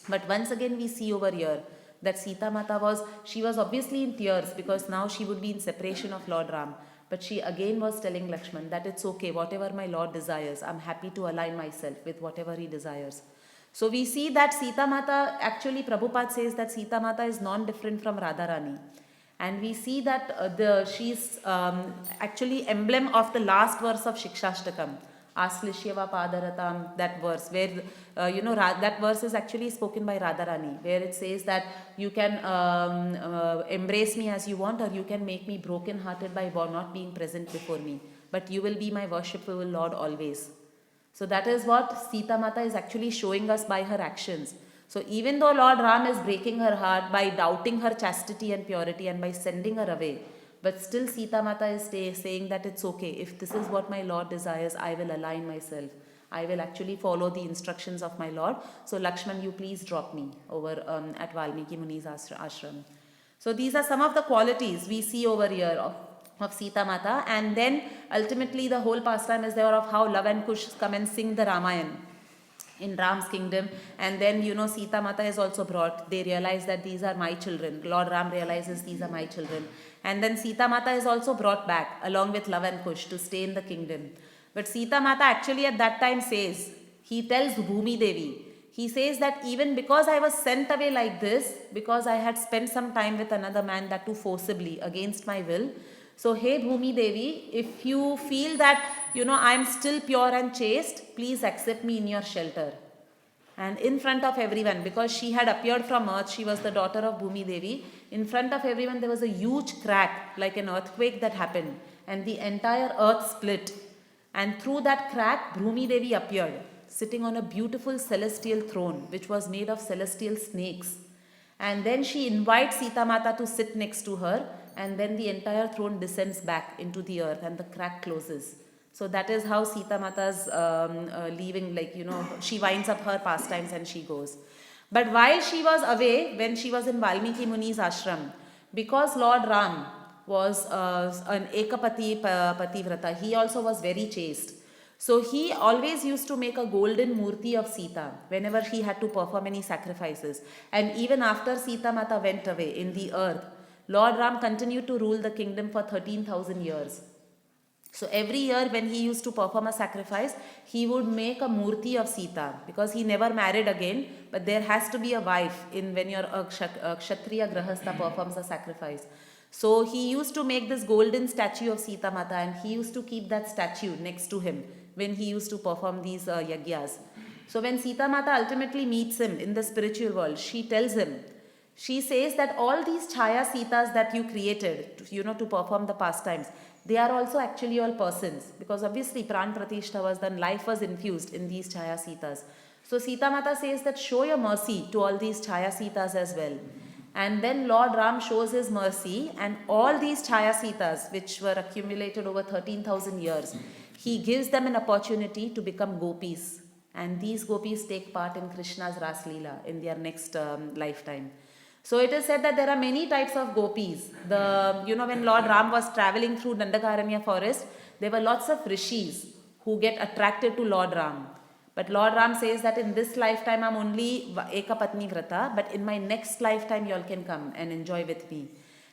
But once again we see over here that Sita Mata was obviously in tears, because now she would be in separation of Lord Ram. But she again was telling Lakshman that it's okay, whatever my Lord desires, I'm happy to align myself with whatever he desires. So we see that Sita Mata, actually Prabhupada says that Sita Mata is non-different from Radharani. And we see that she's actually emblem of the last verse of Shikshashtakam. Aslishyava Padaratam, that verse where, that verse is actually spoken by Radharani, where it says that you can embrace me as you want, or you can make me broken-hearted by not being present before me. But you will be my worshipful Lord always. So that is what Sita Mata is actually showing us by her actions. So even though Lord Ram is breaking her heart by doubting her chastity and purity and by sending her away, but still Sita Mata is saying that it's okay. If this is what my Lord desires, I will align myself. I will actually follow the instructions of my Lord. So Lakshman, you please drop me over at Valmiki Muni's ashram. So these are some of the qualities we see over here of Sita Mata. And then ultimately the whole pastime is there of how Lava and Kush come and sing the Ramayana in Ram's kingdom. And then Sita Mata is also brought. They realize that these are my children. Lord Ram realizes these are my children. And then Sita Mata is also brought back along with Lava and Kush to stay in the kingdom. But Sita Mata actually at that time says, he tells Bhumi Devi, he says that even because I was sent away like this, because I had spent some time with another man, that too forcibly against my will. So hey Bhumi Devi, if you feel that I am still pure and chaste, please accept me in your shelter. And in front of everyone, because she had appeared from earth, she was the daughter of Bhumi Devi. In front of everyone there was a huge crack, like an earthquake that happened, and the entire earth split. And through that crack, Bhumi Devi appeared, sitting on a beautiful celestial throne, which was made of celestial snakes. And then she invites Sita Mata to sit next to her, and then the entire throne descends back into the earth and the crack closes. So that is how Sita Mata's leaving, she winds up her pastimes and she goes. But while she was away, when she was in Valmiki Muni's ashram, because Lord Ram was an Ekapati Pativrata, he also was very chaste. So he always used to make a golden murti of Sita whenever he had to perform any sacrifices. And even after Sita Mata went away in the earth, Lord Ram continued to rule the kingdom for 13,000 years. So every year when he used to perform a sacrifice, he would make a murti of Sita, because he never married again, but there has to be a wife when your Kshatriya Grahastha performs a sacrifice. So he used to make this golden statue of Sita Mata, and he used to keep that statue next to him when he used to perform these yagyas. So when Sita Mata ultimately meets him in the spiritual world, she tells him, she says that all these Chaya Sitas that you created, to perform the pastimes, they are also actually all persons, because obviously Pran Pratishtha was done, life was infused in these Chaya Sitas. So Sita Mata says that show your mercy to all these Chaya Sitas as well. And then Lord Ram shows his mercy, and all these Chayasitas, which were accumulated over 13,000 years, he gives them an opportunity to become gopis. And these gopis take part in Krishna's Ras Lila in their next lifetime. So it is said that there are many types of gopis. When Lord Ram was traveling through Dandakaranya forest, there were lots of rishis who get attracted to Lord Ram. But Lord Ram says that in this lifetime I'm only Eka Patni Vrata, but in my next lifetime you all can come and enjoy with me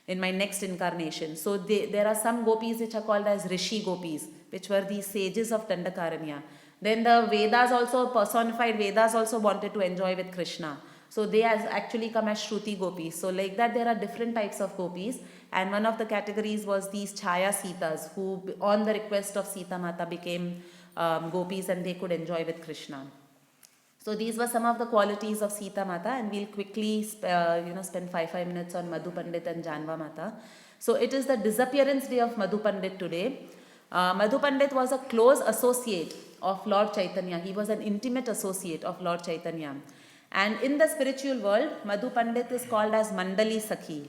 in my next incarnation. So there are some gopis which are called as Rishi gopis, which were these sages of Dandakaranya. Then the Vedas also, personified Vedas also wanted to enjoy with Krishna. So they actually come as Shruti gopis. So like that there are different types of gopis, and one of the categories was these Chaya Sitas, who on the request of Sita Mata became gopis and they could enjoy with Krishna. So these were some of the qualities of Sita Mata, and we'll quickly spend 5 minutes on Madhu Pandit and Janva Mata. So it is the disappearance day of Madhu Pandit today. Madhu Pandit was a close associate of Lord Chaitanya. He was an intimate associate of Lord Chaitanya. And in the spiritual world, Madhu Pandit is called as Mandali Sakhi.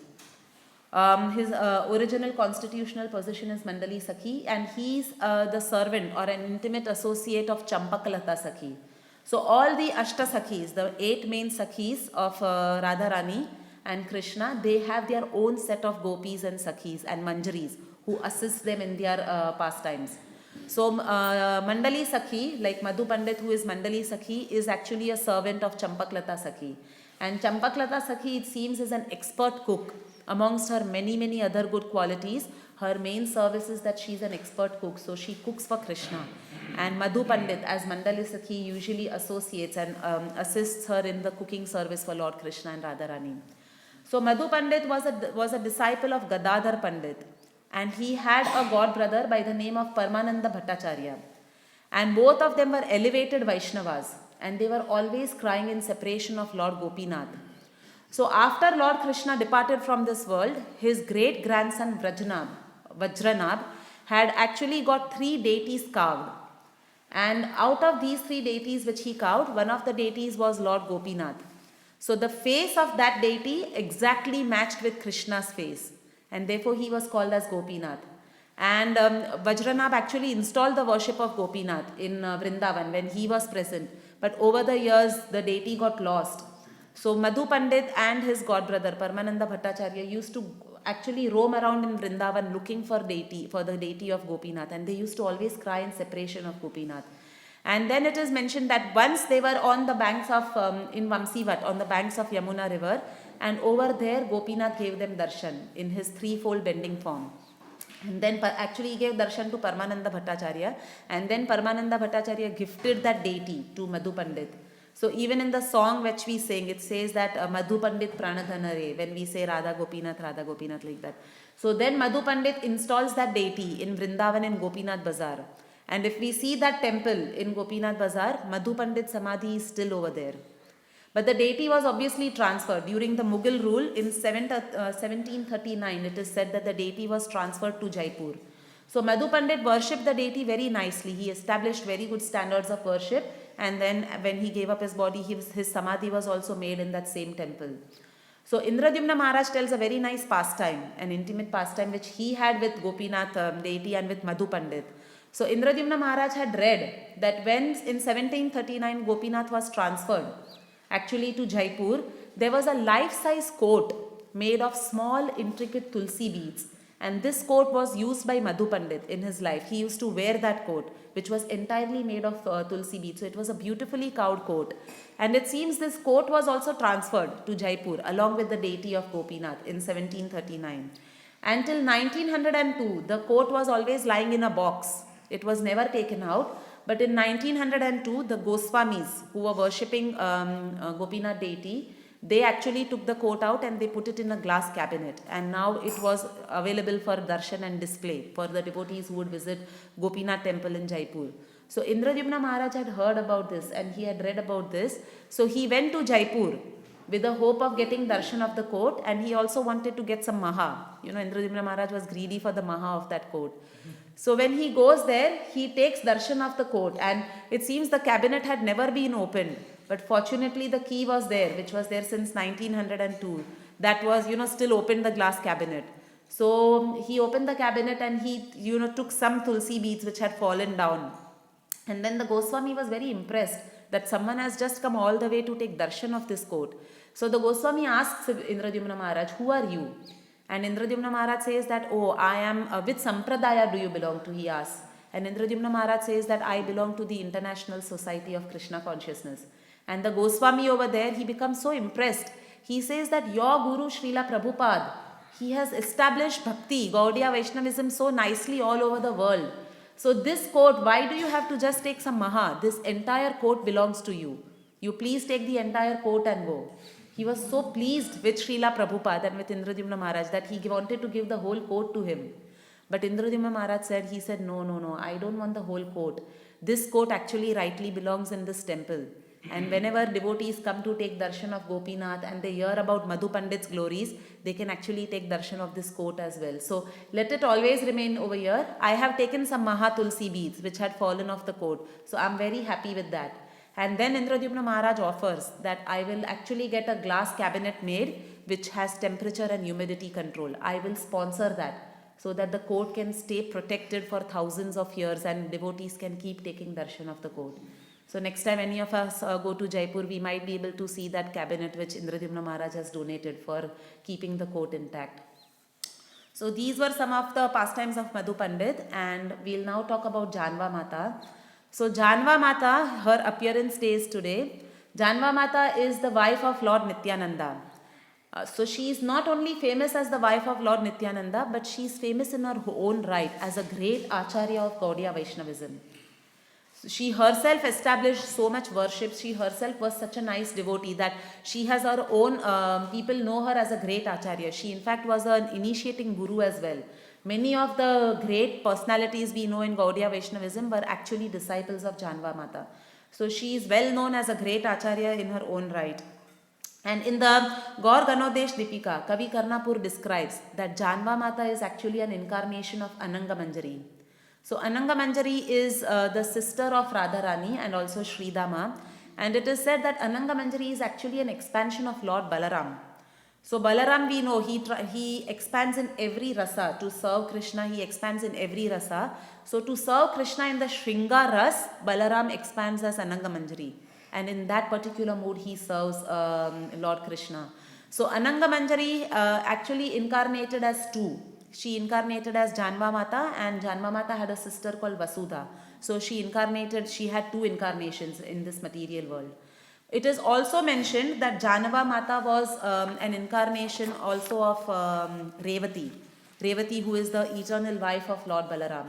His original constitutional position is Mandali Sakhi, and he's the servant or an intimate associate of Champakalata Sakhi. So all the Ashta Sakhis, the 8 main Sakhis of Radharani and Krishna, they have their own set of gopis and Sakhis and Manjaris who assist them in their pastimes. So Mandali Sakhi, like Madhu Pandit, who is Mandali Sakhi, is actually a servant of Champaklata Sakhi. And Champaklata Sakhi, it seems, is an expert cook. Amongst her many other good qualities, her main service is that she is an expert cook. So she cooks for Krishna. And Madhu Pandit, as Mandali Sakhi, usually associates and assists her in the cooking service for Lord Krishna and Radharani. So Madhu Pandit was a disciple of Gadadhar Pandit. And he had a god brother by the name of Paramananda Bhattacharya. And both of them were elevated Vaishnavas, and they were always crying in separation of Lord Gopinath. So after Lord Krishna departed from this world, his great grandson Vajranab had actually got 3 deities carved. And out of these 3 deities which he carved, one of the deities was Lord Gopinath. So the face of that deity exactly matched with Krishna's face, and therefore he was called as Gopinath. And Vajranab actually installed the worship of Gopinath in Vrindavan when he was present. But over the years, the deity got lost. So Madhu Pandit and his god brother Paramananda Bhattacharya used to actually roam around in Vrindavan looking for the deity of Gopinath, and they used to always cry in separation of Gopinath. And then it is mentioned that once they were on the banks of, in Vamsivat, on the banks of Yamuna river, and over there Gopinath gave them darshan in his 3-fold bending form. And then actually he gave darshan to Paramananda Bhattacharya, and then Paramananda Bhattacharya gifted that deity to Madhu Pandit. So even in the song which we sing, it says that Madhu Pandit Pranadhanare, when we say Radha Gopinath like that. So then Madhu Pandit installs that deity in Vrindavan in Gopinath Bazaar. And if we see that temple in Gopinath Bazaar, Madhu Pandit Samadhi is still over there. But the deity was obviously transferred. During the Mughal rule in 1739, it is said that the deity was transferred to Jaipur. So Madhu Pandit worshipped the deity very nicely. He established very good standards of worship, and then when he gave up his body, his Samadhi was also made in that same temple. So Indradyumna Maharaj tells a very nice pastime, an intimate pastime which he had with Gopinath deity and with Madhu Pandit. So Indradyumna Maharaj had read that when in 1739 Gopinath was transferred actually to Jaipur, there was a life-size coat made of small intricate tulsi beads, and this coat was used by Madhu Pandit in his life. He used to wear that coat, which was entirely made of tulsi beads. So it was a beautifully cowed coat, and it seems this coat was also transferred to Jaipur along with the deity of Gopinath in 1739. Until 1902, the coat was always lying in a box. It was never taken out. But in 1902, the Goswamis who were worshipping Gopinath deity, they actually took the coat out and they put it in a glass cabinet. And now it was available for darshan and display for the devotees who would visit Gopinath temple in Jaipur. So Indradyumna Maharaj had heard about this and he had read about this. So he went to Jaipur with the hope of getting darshan of the coat, and he also wanted to get some maha. Indradyumna Maharaj was greedy for the maha of that coat. So when he goes there, he takes darshan of the coat, and it seems the cabinet had never been opened. But fortunately the key was there, which was there since 1902. that was, still opened the glass cabinet. So he opened the cabinet and he, took some tulsi beads which had fallen down. And then the Goswami was very impressed that someone has just come all the way to take darshan of this court. So the Goswami asks Indradyumna Maharaj, who are you? And Indradyumna Maharaj says that, oh, I am, which sampradaya do you belong to? He asks. And Indradyumna Maharaj says that I belong to the International Society of Krishna Consciousness. And the Goswami over there, he becomes so impressed. He says that your Guru Srila Prabhupada, he has established Bhakti, Gaudiya Vaishnavism so nicely all over the world. So this court, why do you have to just take some maha? This entire court belongs to you. You please take the entire court and go. He was so pleased with Srila Prabhupada and with Indradyumna Maharaj that he wanted to give the whole court to him. But Indradyumna Maharaj said, no, I don't want the whole court. This court actually rightly belongs in this temple. And whenever devotees come to take darshan of Gopinath and they hear about Madhu Pandit's glories, they can actually take darshan of this court as well. So let it always remain over here. I have taken some Maha Tulsi beads which had fallen off the court. So I'm very happy with that. And then Indradyumna Maharaj offers that I will actually get a glass cabinet made which has temperature and humidity control. I will sponsor that so that the court can stay protected for thousands of years and devotees can keep taking darshan of the court. So next time any of us go to Jaipur, we might be able to see that cabinet which Indradyumna Maharaj has donated for keeping the court intact. So these were some of the pastimes of Madhu Pandit, and we'll now talk about Janva Mata. So Janva Mata, her appearance days today. Janva Mata is the wife of Lord Nityananda. So she is not only famous as the wife of Lord Nityananda, but she is famous in her own right as a great Acharya of Gaudiya Vaishnavism. She herself established so much worship. She herself was such a nice devotee that she has her own, people know her as a great Acharya. She in fact was an initiating guru as well. Many of the great personalities we know in Gaudiya Vaishnavism were actually disciples of Janva Mata. So she is well known as a great Acharya in her own right. And in the Gaur Ganodesh Dipika, Kavi Karnapur describes that Janva Mata is actually an incarnation of Ananga Manjari. So Ananga Manjari is the sister of Radharani and also Sridama, and it is said that Ananga Manjari is actually an expansion of Lord Balaram. So Balaram, we know he expands in every rasa to serve Krishna. He expands in every rasa. So to serve Krishna in the Shringa ras, Balaram expands as Ananga Manjari, and in that particular mood he serves Lord Krishna. So Ananga Manjari actually incarnated as two. She incarnated as Janva Mata, and Janva Mata had a sister called Vasudha. So she had two incarnations in this material world. It is also mentioned that Janva Mata was an incarnation also of Revati. Revati, who is the eternal wife of Lord Balaram.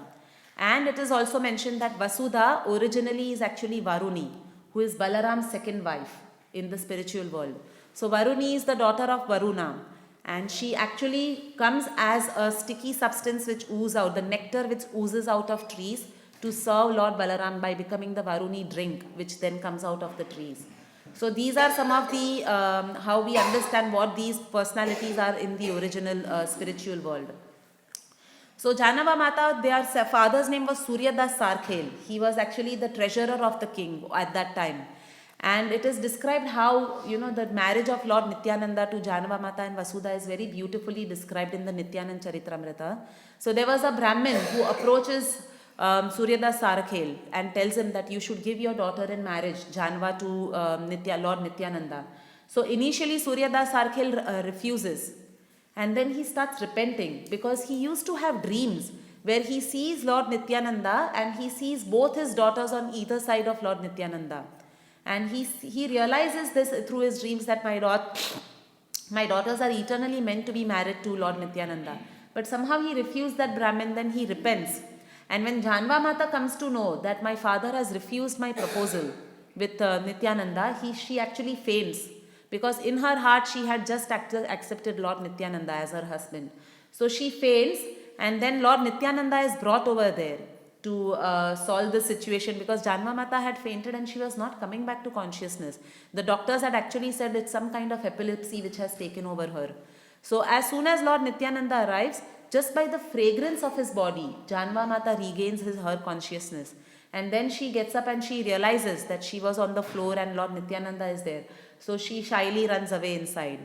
And it is also mentioned that Vasudha originally is actually Varuni, who is Balaram's second wife in the spiritual world. So Varuni is the daughter of Varuna. And she actually comes as a sticky substance which oozes out, the nectar which oozes out of trees to serve Lord Balaram by becoming the Varuni drink which then comes out of the trees. So these are some of the, how we understand what these personalities are in the original spiritual world. So Janava Mata, their father's name was Suryadas Sarkhel. He was actually the treasurer of the king at that time. And it is described how, the marriage of Lord Nityananda to Janava Mata and Vasudha is very beautifully described in the Nityanand Charitamrita. So there was a Brahmin who approaches Suryadas Sarkhel and tells him that you should give your daughter in marriage, Janva, to Lord Nityananda. So initially Suryadas Sarkhel refuses. And then he starts repenting because he used to have dreams where he sees Lord Nityananda and he sees both his daughters on either side of Lord Nityananda. And he realizes this through his dreams that my daughters are eternally meant to be married to Lord Nityananda. But somehow he refused that Brahmin, then he repents. And when Janva Mata comes to know that my father has refused my proposal with Nityananda, she actually faints. Because in her heart she had just accepted Lord Nityananda as her husband. So she faints, and then Lord Nityananda is brought over there to solve the situation because Janva Mata had fainted and she was not coming back to consciousness. The doctors had actually said it's some kind of epilepsy which has taken over her. So as soon as Lord Nityananda arrives, just by the fragrance of his body, Janva Mata regains her consciousness. And then she gets up and she realizes that she was on the floor and Lord Nityananda is there. So she shyly runs away inside.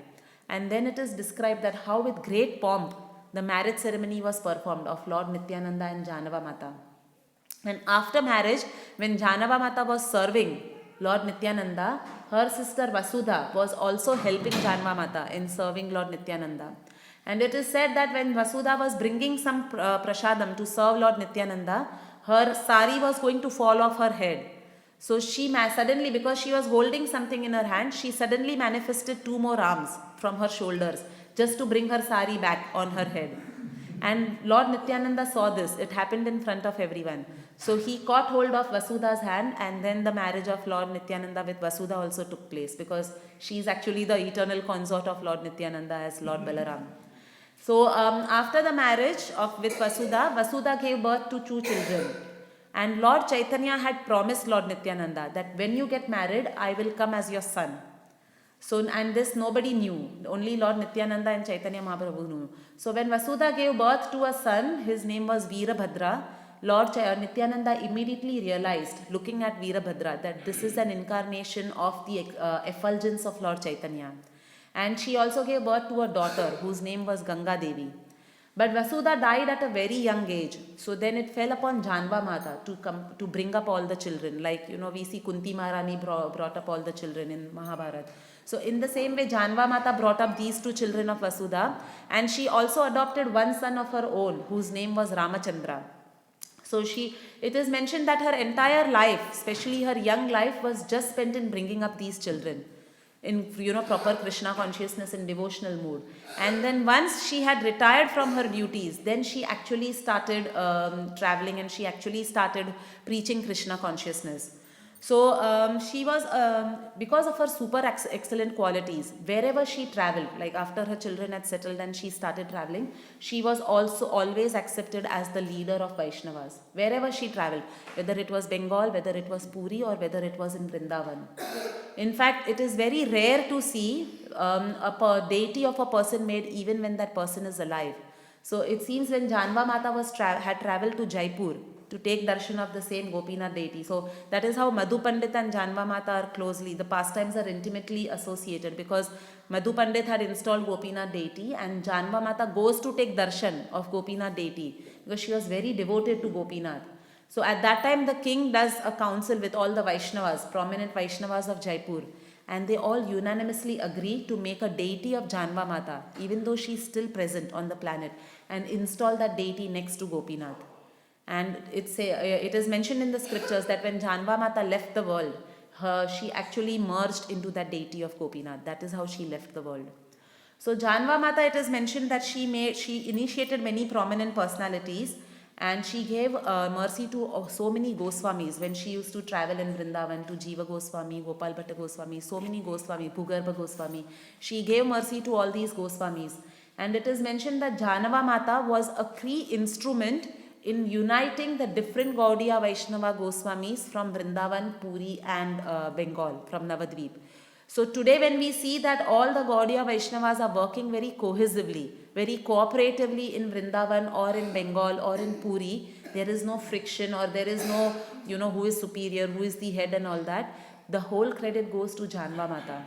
And then it is described that how with great pomp the marriage ceremony was performed of Lord Nityananda and Janava Mata. And after marriage, when Janava Mata was serving Lord Nityananda, her sister Vasudha was also helping Janava Mata in serving Lord Nityananda. And it is said that when Vasudha was bringing some prasadam to serve Lord Nityananda, her sari was going to fall off her head. So she suddenly, because she was holding something in her hand, she suddenly manifested 2 more arms from her shoulders just to bring her sari back on her head. And Lord Nityananda saw this. It happened in front of everyone. So he caught hold of Vasudha's hand, and then the marriage of Lord Nityananda with Vasudha also took place, because she is actually the eternal consort of Lord Nityananda as Lord Balaram. So after the marriage with Vasudha, Vasudha gave birth to 2 children. And Lord Chaitanya had promised Lord Nityananda that when you get married, I will come as your son. So, and this nobody knew. Only Lord Nityananda and Chaitanya Mahaprabhu knew. So when Vasudha gave birth to a son, his name was Veerabhadra, Lord Nityananda immediately realized, looking at Veerabhadra, that this is an incarnation of the effulgence of Lord Chaitanya. And she also gave birth to a daughter whose name was Ganga Devi. But Vasudha died at a very young age. So then it fell upon Janva Mata to bring up all the children. Like, we see Kunti Maharani brought up all the children in Mahabharata. So in the same way, Janva Mata brought up these 2 children of Vasudha. And she also adopted one son of her own, whose name was Ramachandra. So it is mentioned that her entire life, especially her young life, was just spent in bringing up these children in proper Krishna consciousness and devotional mood. And then once she had retired from her duties, then she actually started traveling, and she actually started preaching Krishna consciousness. So she was, because of her super excellent qualities, wherever she traveled, like after her children had settled and she started traveling, she was also always accepted as the leader of Vaishnavas. Wherever she traveled, whether it was Bengal, whether it was Puri, or whether it was in Vrindavan. In fact, it is very rare to see a deity of a person made even when that person is alive. So it seems when Janva Mata had travelled to Jaipur to take darshan of the same Gopinath deity. So that is how Madhu Pandit and Janva Mata are closely, the pastimes are intimately associated, because Madhu Pandit had installed Gopinath deity and Janva Mata goes to take darshan of Gopinath deity because she was very devoted to Gopinath. So at that time the king does a council with all the Vaishnavas, prominent Vaishnavas of Jaipur, and they all unanimously agree to make a deity of Janva Mata, even though she is still present on the planet, and install that deity next to Gopinath. And it is mentioned in the scriptures that when Janva Mata left the world, she actually merged into that deity of Gopinath. That is how she left the world. So Janva Mata, it is mentioned that she initiated many prominent personalities, and she gave mercy to so many Goswamis when she used to travel in Vrindavan, to Jiva Goswami, Gopal Bhatta Goswami, so many Goswami, Bhugarbha Goswami. She gave mercy to all these Goswamis. And it is mentioned that Janava Mata was a key instrument in uniting the different Gaudiya Vaishnava Goswamis from Vrindavan, Puri and Bengal, from Navadvip. So today when we see that all the Gaudiya Vaishnavas are working very cohesively, very cooperatively in Vrindavan or in Bengal or in Puri, there is no friction or there is no, who is superior, who is the head and all that. The whole credit goes to Janva Mata,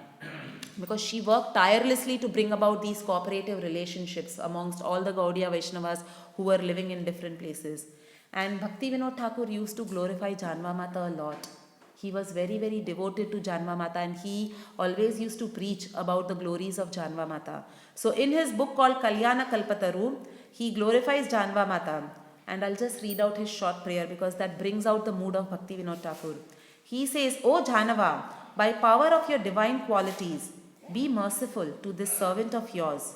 because she worked tirelessly to bring about these cooperative relationships amongst all the Gaudiya Vaishnavas who were living in different places. And Bhaktivedanta Thakur used to glorify Janva Mata a lot. He was very, very devoted to Janva Mata, and he always used to preach about the glories of Janva Mata. So in his book called Kalyana Kalpataru, he glorifies Janva Mata. And I'll just read out his short prayer because that brings out the mood of Bhaktivedanta Thakur. He says, "O Janava, by power of your divine qualities, be merciful to this servant of yours.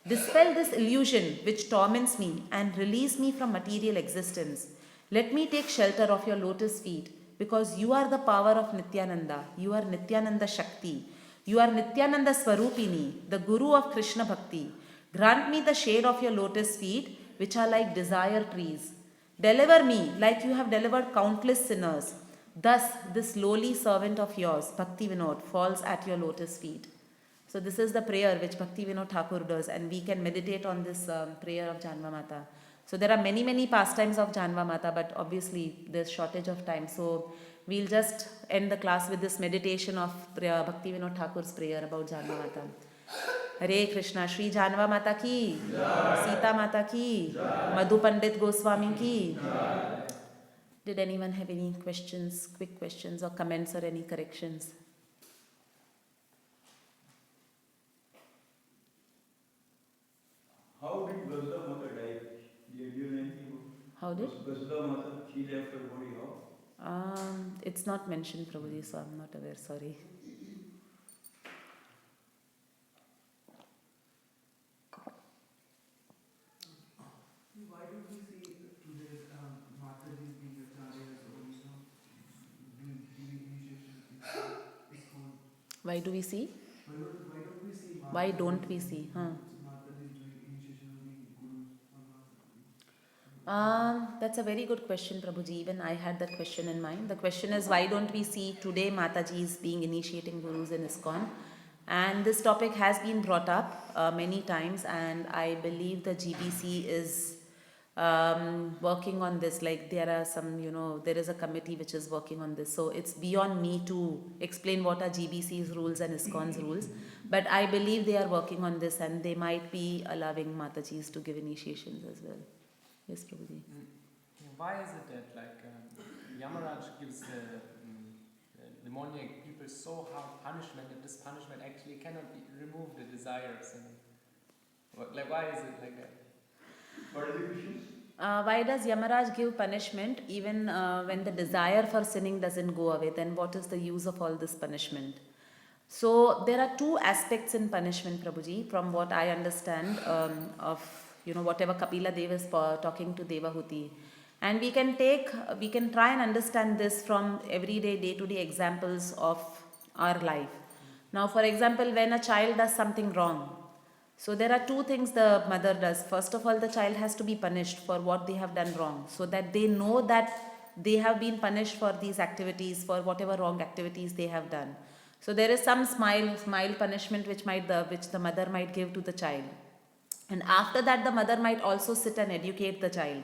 Dispel this illusion which torments me and release me from material existence. Let me take shelter of your lotus feet, because you are the power of Nityananda. You are Nityananda Shakti. You are Nityananda Swarupini, the Guru of Krishna Bhakti. Grant me the shade of your lotus feet, which are like desire trees. Deliver me like you have delivered countless sinners. Thus, this lowly servant of yours, Bhaktivedanta, falls at your lotus feet." So this is the prayer which Bhaktivedanta Thakur does, and we can meditate on this prayer of Janva Mata. So there are many, many pastimes of Janva Mata, but obviously there's shortage of time. So we'll just end the class with this meditation of Bhaktivedanta Thakur's prayer about Janva Mata. Hare Krishna. Shri Janva Mata ki, Sita Mata ki, Madhu Pandit Goswami ki. Did anyone have any questions, quick questions or comments or any corrections? How did Vasudha Mata die? Do you know anything about? How did? Vasudha Mata, she left her body how? It's not mentioned, Prabhuji, so I'm not aware, sorry. Why don't we see today's Mataji being Acharyas or giving initiation in ISKCON? Why do we see? Why don't we see Why don't we see? Mataji doing initiation or being gurus or Mataji? That's a very good question, Prabhuji. Even I had that question in mind. The question is, why don't we see today Matajis being initiating gurus in ISKCON? And this topic has been brought up many times, and I believe the GBC is working on this. Like there are some, there is a committee which is working on this. So it's beyond me to explain what are GBC's rules and ISKCON's rules. But I believe they are working on this, and they might be allowing Matajis to give initiations as well. Yes, Prabhuji. Why is it that Yamaraj gives the demoniac people so hard punishment that this punishment actually cannot remove the desires? Why is it like that? What is the question? Why does Yamaraj give punishment even when the desire for sinning doesn't go away? Then what is the use of all this punishment? So there are two aspects in punishment, Prabhuji, from what I understand of whatever Kapila Dev is talking to Devahuti. And we can try and understand this from everyday, day-to-day examples of our life. Now, for example, when a child does something wrong, so there are two things the mother does. First of all, the child has to be punished for what they have done wrong, so that they know that they have been punished for these activities, for whatever wrong activities they have done. So there is some smile punishment which the mother might give to the child. And after that, the mother might also sit and educate the child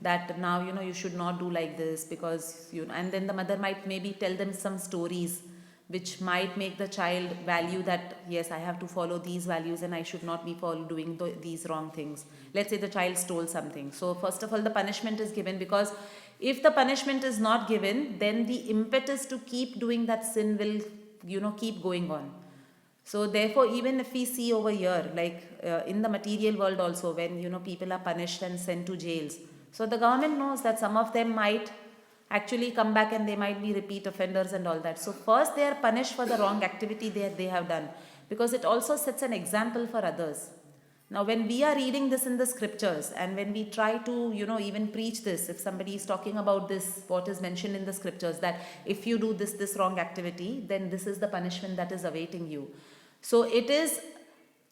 that now, you should not do like this because, and then the mother might maybe tell them some stories which might make the child value that, yes, I have to follow these values and I should not be doing these wrong things. Let's say the child stole something. So first of all, the punishment is given, because if the punishment is not given, then the impetus to keep doing that sin will, keep going on. So therefore, even if we see over here, like in the material world also, when people are punished and sent to jails, so the government knows that some of them might actually come back and they might be repeat offenders and all that. So first they are punished for the wrong activity they have done, because it also sets an example for others. Now when we are reading this in the scriptures, and when we try to even preach this, if somebody is talking about this, what is mentioned in the scriptures, that if you do this wrong activity, then this is the punishment that is awaiting you. So it is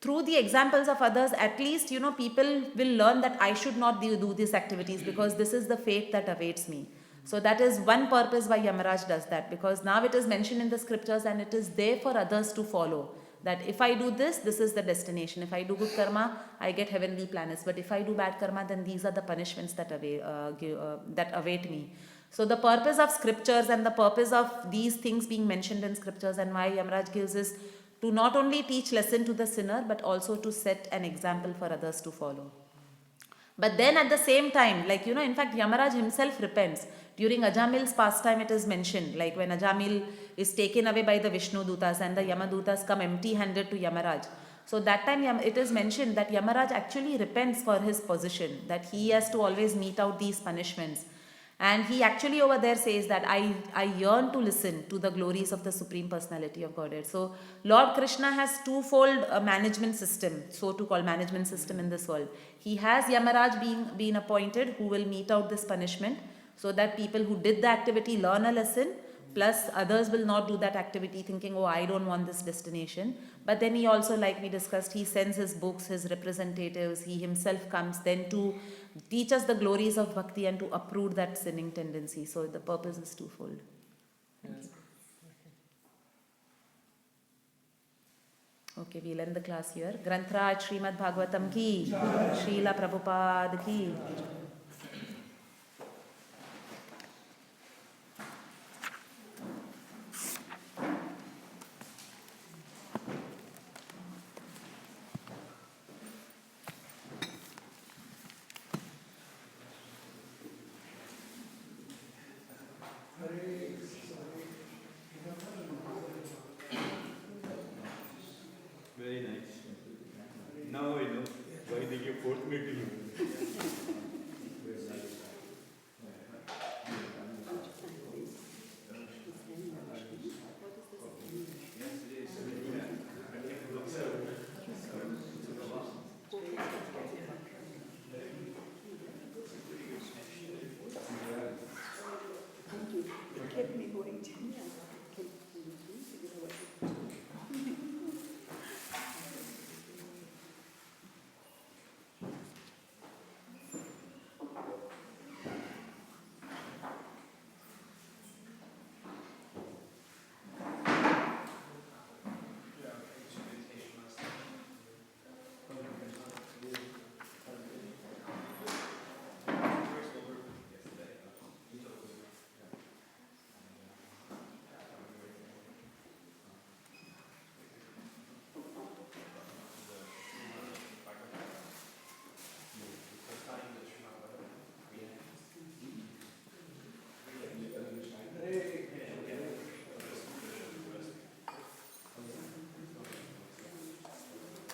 through the examples of others, at least, people will learn that I should not do these activities because this is the fate that awaits me. So that is one purpose why Yamaraj does that, because now it is mentioned in the scriptures and it is there for others to follow. That if I do this is the destination. If I do good karma, I get heavenly planets. But if I do bad karma, then these are the punishments that await me. So the purpose of scriptures and the purpose of these things being mentioned in scriptures, and why Yamaraj gives is to not only teach lesson to the sinner, but also to set an example for others to follow. But then at the same time, in fact, Yamaraj himself repents. During Ajamil's pastime, it is mentioned, like when Ajamil is taken away by the Vishnu Dutas and the Yamadutas come empty-handed to Yamaraj. So that time it is mentioned that Yamaraj actually repents for his position, that he has to always mete out these punishments. And he actually over there says that I yearn to listen to the glories of the Supreme Personality of Godhead. So Lord Krishna has twofold management system, so to call management system in this world. He has Yamaraj being appointed who will mete out this punishment, so that people who did the activity learn a lesson, plus others will not do that activity thinking, oh, I don't want this destination. But then he also, like we discussed, he sends his books, his representatives, he himself comes then to teach us the glories of bhakti and to uproot that sinning tendency. So the purpose is twofold. Yes. Okay, we'll end the class here. Grantraj Śrīmad Bhāgavatam ki, Srila Prabhupada ki. Very nice. Now I know why they give fourth grade to you. Kept me going to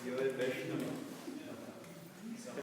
You are Vaishnava.